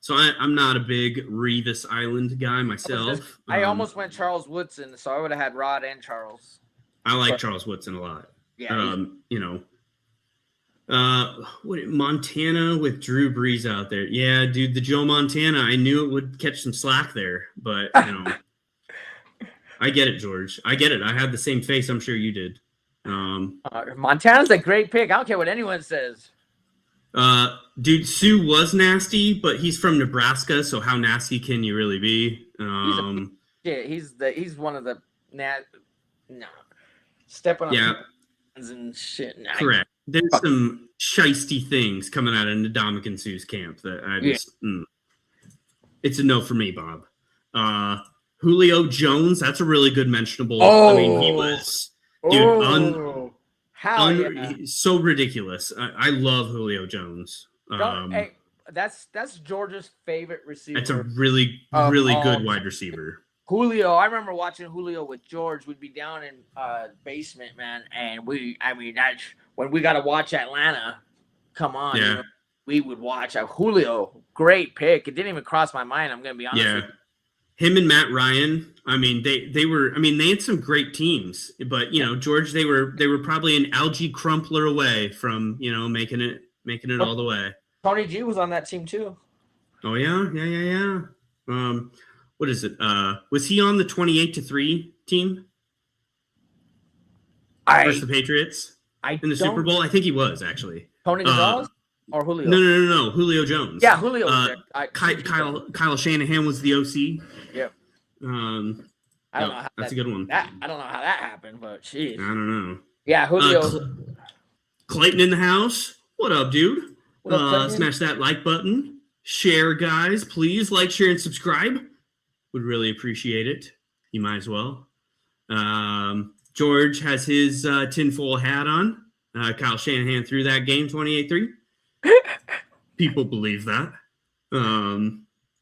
So I'm not a big Revis Island guy myself. I almost went Charles Woodson, so I would have had Rod and Charles. I like Charles Woodson a lot. Yeah. Montana with Drew Brees out there. Yeah, dude, the Joe Montana. I knew it would catch some slack there, but I get it, George. I get it. I had the same face. I'm sure you did. Montana's a great pick. I don't care what anyone says. Dude, Sue was nasty, but he's from Nebraska, so how nasty can you really be? He's one of the stepping on and shit. Nah. Correct. There's some shisty things coming out of Ndamukong Sue's camp that I just it's a no for me, Bob. Julio Jones, that's a really good mentionable. I mean, he was so ridiculous. I love Julio Jones. That's Georgia's favorite receiver. It's a really good wide receiver. Julio, I remember watching Julio with George. We'd be down in basement, man, and that's when we got to watch Atlanta. Come on, we would watch Julio. Great pick. It didn't even cross my mind. I'm gonna be honest. Yeah. Him and Matt Ryan, I mean, they had some great teams, but George, they were probably an Algie Crumpler away from making it all the way. Tony G was on that team too. Oh yeah. What is it? Was he on the 28-3 team versus the Patriots in the Super Bowl? I think he was actually. Tony Gonzalez or Julio? No. Julio Jones. Yeah, Julio. Kyle Shanahan was the OC. Yep. I don't know. That's a good one. I don't know how that happened, but jeez. I don't know. Yeah, Julio. Clayton in the house. What up, dude? Smash that like button. Share, guys. Please like, share, and subscribe. Would really appreciate it. You might as well. George has his tinfoil hat on. Kyle Shanahan threw that game 28-3. People believe that.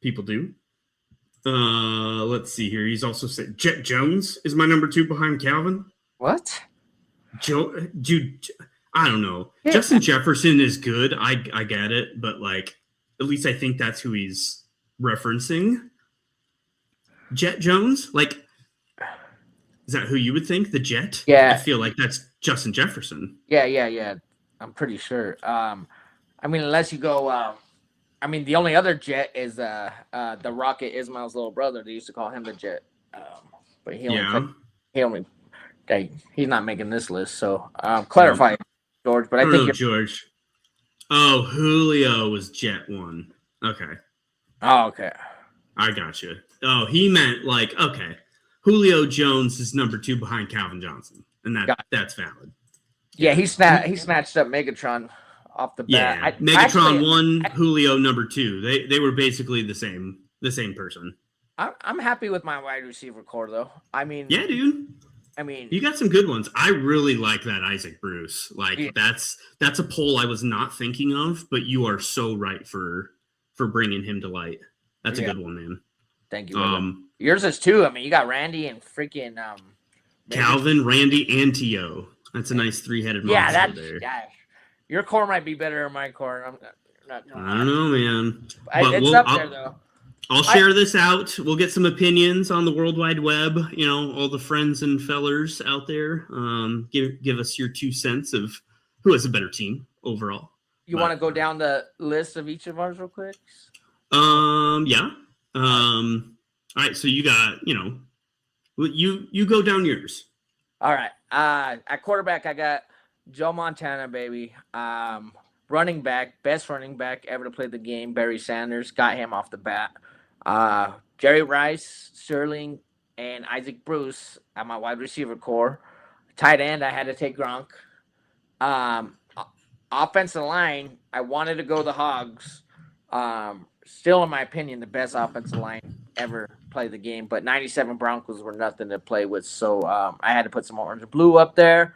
People do. Let's see here. He's also said Jet Jones is my number 2 behind Calvin. What? Dude, I don't know. Yeah. Justin Jefferson is good. I get it, but like, at least I think that's who he's referencing. Jet Jones, like, is that who you would think? The Jet? Yeah. I feel like that's Justin Jefferson. Yeah. I'm pretty sure. I mean, unless you go. I mean, the only other Jet is the Rocket, Ismail's little brother. They used to call him the Jet. But he's not making this list. So clarify, George. But I think George. Oh, Julio was Jet 1. Okay. Oh, okay. I got you. Oh, he meant like, okay, Julio Jones is number 2 behind Calvin Johnson, and that's valid. Yeah, he snatched up Megatron off the bat. Yeah, Megatron 1, Julio number 2. They were basically the same person. I'm happy with my wide receiver core though. I mean, yeah, dude. I mean, you got some good ones. I really like that Isaac Bruce. Like that's a poll I was not thinking of, but you are so right for bringing him to light. That's a good one, man. Thank you. Yours is too. I mean, you got Randy and freaking Calvin, Randy, and T.O. That's a nice 3-headed monster there. Yeah, your core might be better than my core. I'm not I don't know, man. It's up there though. I'll share this out. We'll get some opinions on the World Wide Web. You know, all the friends and fellers out there. Give us your 2 cents of who has a better team overall. You want to go down the list of each of ours real quick? Yeah. All right. So you got, you go down yours. All right. At quarterback, I got Joe Montana, baby. Running back, best running back ever to play the game, Barry Sanders. Got him off the bat. Jerry Rice, Sterling, and Isaac Bruce at my wide receiver core. Tight end, I had to take Gronk. Offensive line, I wanted to go the Hogs. Still, in my opinion, the best offensive line ever play the game. But 97 Broncos were nothing to play with, so I had to put some orange and blue up there.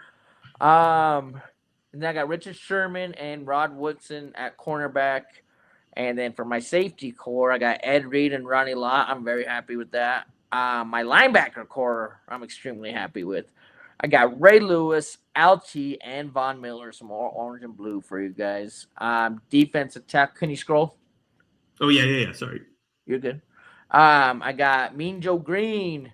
And then I got Richard Sherman and Rod Woodson at cornerback. And then for my safety core, I got Ed Reed and Ronnie Lott. I'm very happy with that. My linebacker core, I'm extremely happy with. I got Ray Lewis, Alty, and Von Miller. Some more orange and blue for you guys. Defense attack. Can you scroll? Oh, yeah. Sorry. You're good. I got Mean Joe Green.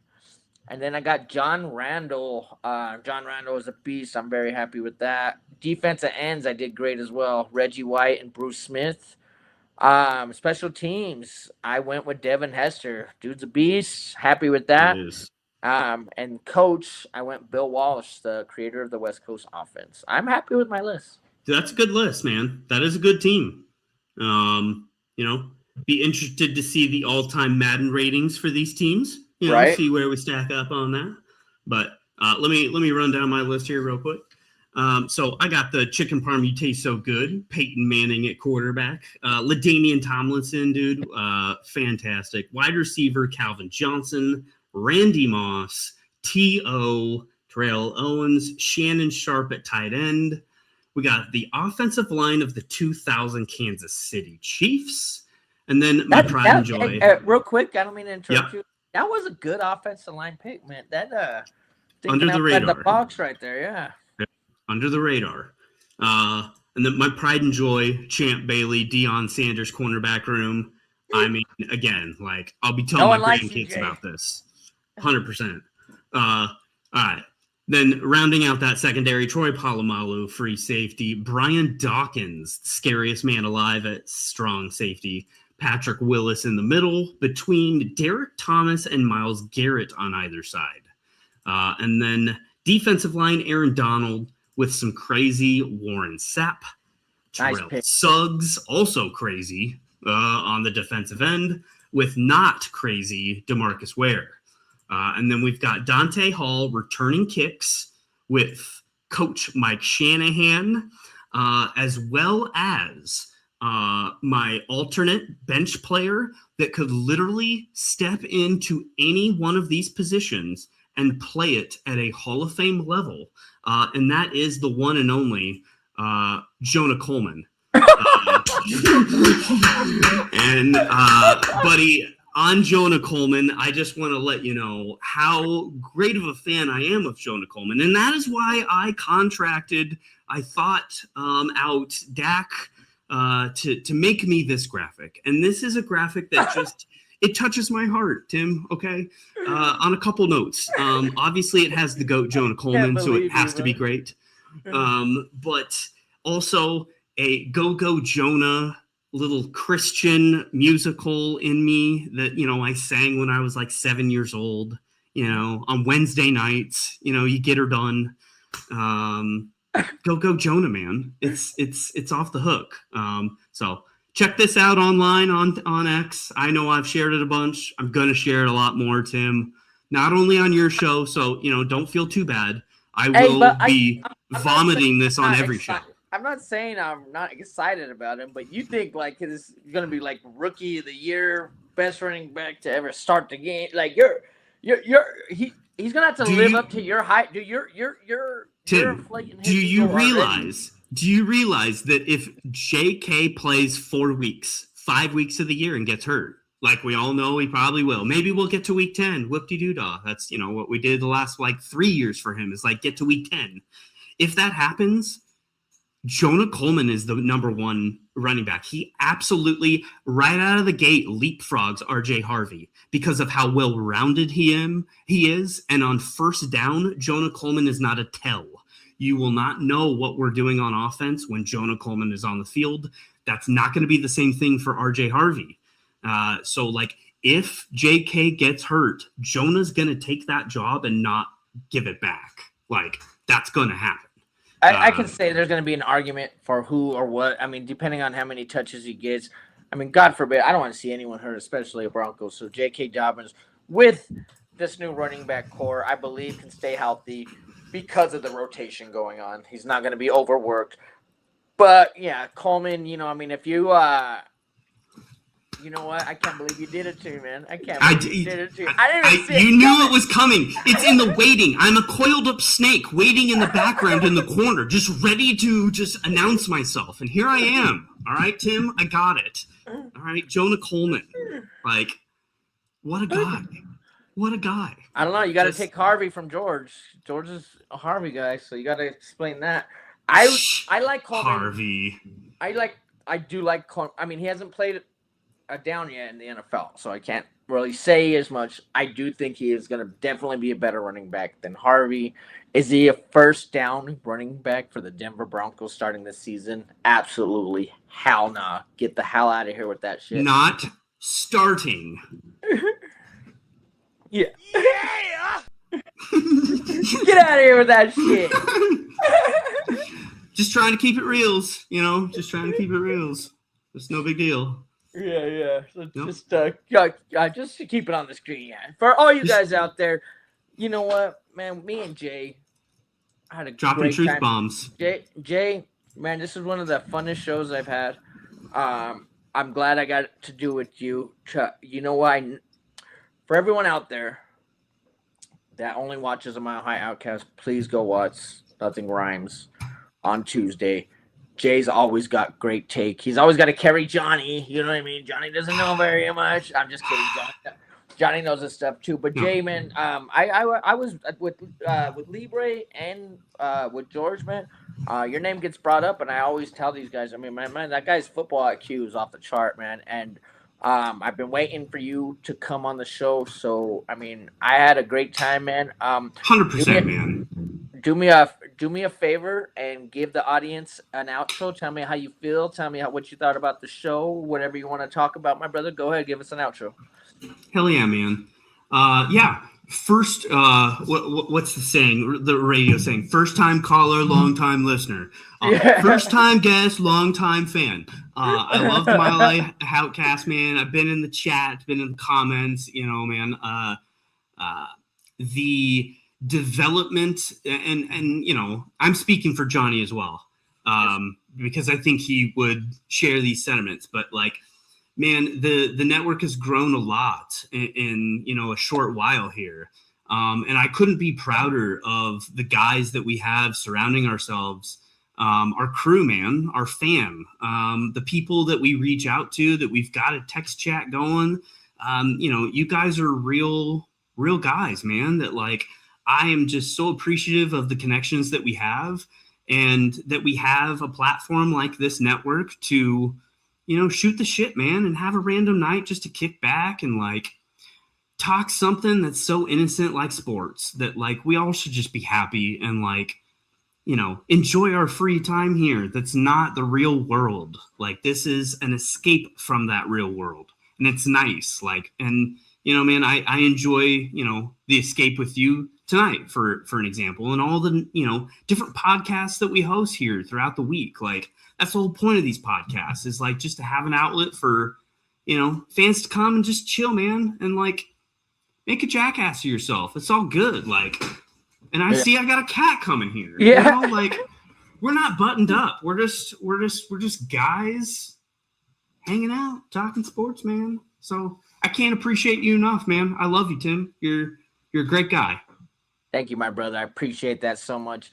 And then I got John Randall. John Randall is a beast. I'm very happy with that. Defensive ends, I did great as well. Reggie White and Bruce Smith. Special teams, I went with Devin Hester. Dude's a beast. Happy with that. And coach, I went Bill Walsh, the creator of the West Coast offense. I'm happy with my list. That's a good list, man. That is a good team. Be interested to see the all-time Madden ratings for these teams. Right. See where we stack up on that. But let me run down my list here real quick. So I got the chicken parm you taste so good. Peyton Manning at quarterback. LaDainian Tomlinson, dude, fantastic. Wide receiver Calvin Johnson, Randy Moss, T.O., Terrell Owens, Shannon Sharp at tight end. We got the offensive line of the 2000 Kansas City Chiefs. And then my pride and joy. Real quick, I don't mean to interrupt you. That was a good offensive line pick, man. That under the radar. The box right there, yeah. Under the radar. And then my pride and joy, Champ Bailey, Deion Sanders cornerback room. I mean, again, like I'll be telling my grandkids about this. 100%. All right. Then rounding out that secondary, Troy Polamalu, free safety. Brian Dawkins, scariest man alive at strong safety. Patrick Willis in the middle between Derek Thomas and Myles Garrett on either side. And then defensive line, Aaron Donald with some crazy Warren Sapp. Terrell Suggs, also crazy on the defensive end with not crazy DeMarcus Ware. And then we've got Dante Hall returning kicks with Coach Mike Shanahan, as well as my alternate bench player that could literally step into any one of these positions and play it at a Hall of Fame level. And that is the one and only Jonah Coleman. And buddy, on Jonah Coleman, I just want to let you know how great of a fan I am of Jonah Coleman. And that is why I thought out Dak to make me this graphic. And this is a graphic that just, it touches my heart, Tim, okay? On a couple notes. Obviously, it has the GOAT Jonah Coleman, so it has to be great. But also a Go Jonah little Christian musical in me that, I sang when I was like 7 years old, on Wednesday nights, you get her done. Go Jonah, man. It's off the hook. So check this out online on X. I know I've shared it a bunch. I'm going to share it a lot more, Tim, not only on your show. So, don't feel too bad. I will be vomiting this on every show. I'm not saying I'm not excited about him, but you think like it's going to be like rookie of the year, best running back to ever start the game. Like he's going to have to live up to your height. Dude, Tim, do you realize that if JK plays 4 weeks, 5 weeks of the year and gets hurt, like we all know he probably will, maybe we'll get to week 10, whoop-de-doo-dah. That's, what we did the last like 3 years for him is like get to week 10. If that happens, Jonah Coleman is the number one running back. He absolutely, right out of the gate, leapfrogs RJ Harvey because of how well-rounded he is. And on first down, Jonah Coleman is not a tell. You will not know what we're doing on offense when Jonah Coleman is on the field. That's not going to be the same thing for RJ Harvey. So, like, if JK gets hurt, Jonah's going to take that job and not give it back. Like, that's going to happen. I can say there's going to be an argument for who or what. I mean, depending on how many touches he gets. I mean, God forbid, I don't want to see anyone hurt, especially a Broncos. So J.K. Dobbins, with this new running back core, I believe can stay healthy because of the rotation going on. He's not going to be overworked. But, yeah, Coleman, if you you know what? I can't believe you did it to me, man. I can't believe you did it to me. I didn't see it. You knew it was coming. It's in the waiting. I'm a coiled up snake waiting in the background in the corner, just ready to just announce myself. And here I am. All right, Tim, I got it. All right, Jonah Coleman. Like, what a guy. What a guy. I don't know. You got to take Harvey from George. George is a Harvey guy, so you got to explain that. I like Coleman. Harvey. I do like Coleman. I mean, he hasn't played down yet in the NFL, so I can't really say as much. I do think he is going to definitely be a better running back than Harvey. Is he a first down running back for the Denver Broncos starting this season? Absolutely. Hell nah. Get the hell out of here with that shit. Not starting. Yeah. Get out of here with that shit. Just trying to keep it reals, just trying to keep it reals. It's no big deal. Yeah. So just to keep it on the screen, yeah. For all you guys out there, you know what, man? Me and Jay had a dropping great truth time. bombs. Jay, man, this is one of the funnest shows I've had. I'm glad I got to do with you. You know what? For everyone out there that only watches a Mile High Outcast, please go watch Nothing Rhymes on Tuesday. Jay's always got great take. He's always got to carry Johnny. You know what I mean? Johnny doesn't know very much. I'm just kidding. Johnny knows his stuff too. But Jay, man, I was with Libre and with George, man. Your name gets brought up, and I always tell these guys. I mean, man, that guy's football IQ is off the chart, man. And I've been waiting for you to come on the show. So I mean, I had a great time, man. 100%, man. Do me a favor and give the audience an outro. Tell me how you feel. Tell me what you thought about the show. Whatever you want to talk about, my brother. Go ahead, give us an outro. Hell yeah, man. Yeah. First, what's the saying? The radio saying: first time caller, long time listener. First time guest, long time fan. I love the Mile High Outcast, man. I've been in the chat, been in the comments. Man. The development and I'm speaking for Johnny as well. because I think he would share these sentiments. But like, man, the network has grown a lot in a short while here. And I couldn't be prouder of the guys that we have surrounding ourselves, our crew, man, our fam, the people that we reach out to, that we've got a text chat going. You guys are real guys, man, that like, I am just so appreciative of the connections that we have, and that we have a platform like this network to, shoot the shit, man, and have a random night just to kick back and like talk something that's so innocent like sports, that like we all should just be happy and like, enjoy our free time here. That's not the real world. Like, this is an escape from that real world, and it's nice. Like, and man, I enjoy, the escape with you tonight, for an example, and all the, different podcasts that we host here throughout the week. Like, that's the whole point of these podcasts, is like just to have an outlet for, fans to come and just chill, man, and like make a jackass of yourself. It's all good. Like, and I see I got a cat coming here. Yeah. Like, we're not buttoned up. We're just guys hanging out, talking sports, man. So I can't appreciate you enough, man. I love you, Tim. You're a great guy. Thank you, my brother. I appreciate that so much.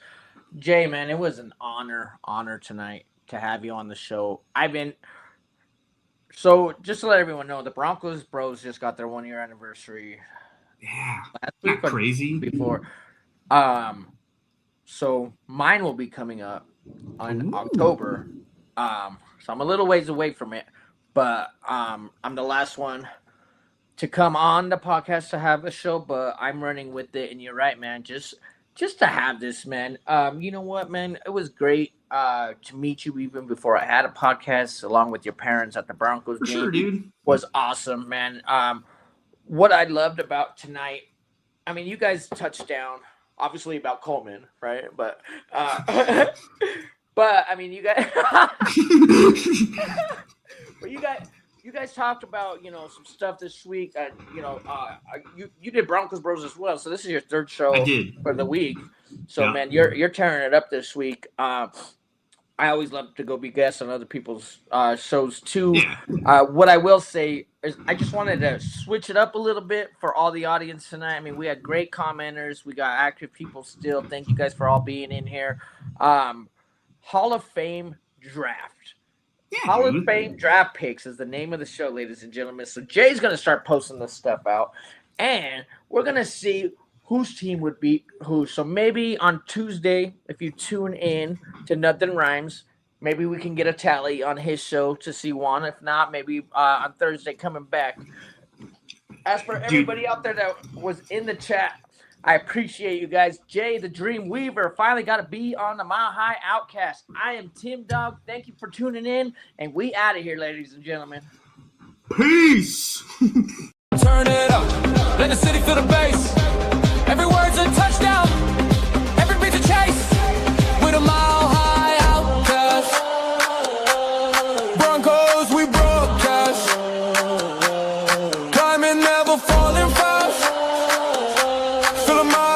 Jay, man, it was an honor tonight to have you on the show. So just to let everyone know, the Broncos bros just got their 1 year anniversary. Yeah. Last week, not crazy. Before. So mine will be coming up in October. So I'm a little ways away from it, but I'm the last one to come on the podcast to have a show, but I'm running with it. And you're right, man. Just to have this, man. You know what, man? It was great to meet you even before I had a podcast, along with your parents at the Broncos game. Sure, dude. Was awesome, man. What I loved about tonight, I mean, you guys touched down obviously about Coleman, right? But but I mean, you guys but you guys talked about, some stuff this week. You did Broncos Bros as well. So this is your third show for the week. So man, you're tearing it up this week. I always love to go be guests on other people's shows too. Yeah. What I will say is I just wanted to switch it up a little bit for all the audience tonight. I mean, we had great commenters. We got active people still. Thank you guys for all being in here. Hall of Fame draft. Yeah, Hall of Fame draft picks is the name of the show, ladies and gentlemen. So Jay's going to start posting this stuff out, and we're going to see whose team would beat who. So maybe on Tuesday, if you tune in to Nothing Rhymes, maybe we can get a tally on his show to see one. If not, maybe on Thursday coming back. As for everybody out there that was in the chat, I appreciate you guys. Jay, the Dream Weaver, finally got to be on the Mile High OUTKAST. I am Tim Dog. Thank you for tuning in, and we out of here, ladies and gentlemen. Peace. Turn it up. Let the city feel the bass. Every word's a touchdown. Every beat's a chase. With a Mile High OUTKAST. Broncos, we broadcast. Climbing, never falling fast. Feel a mile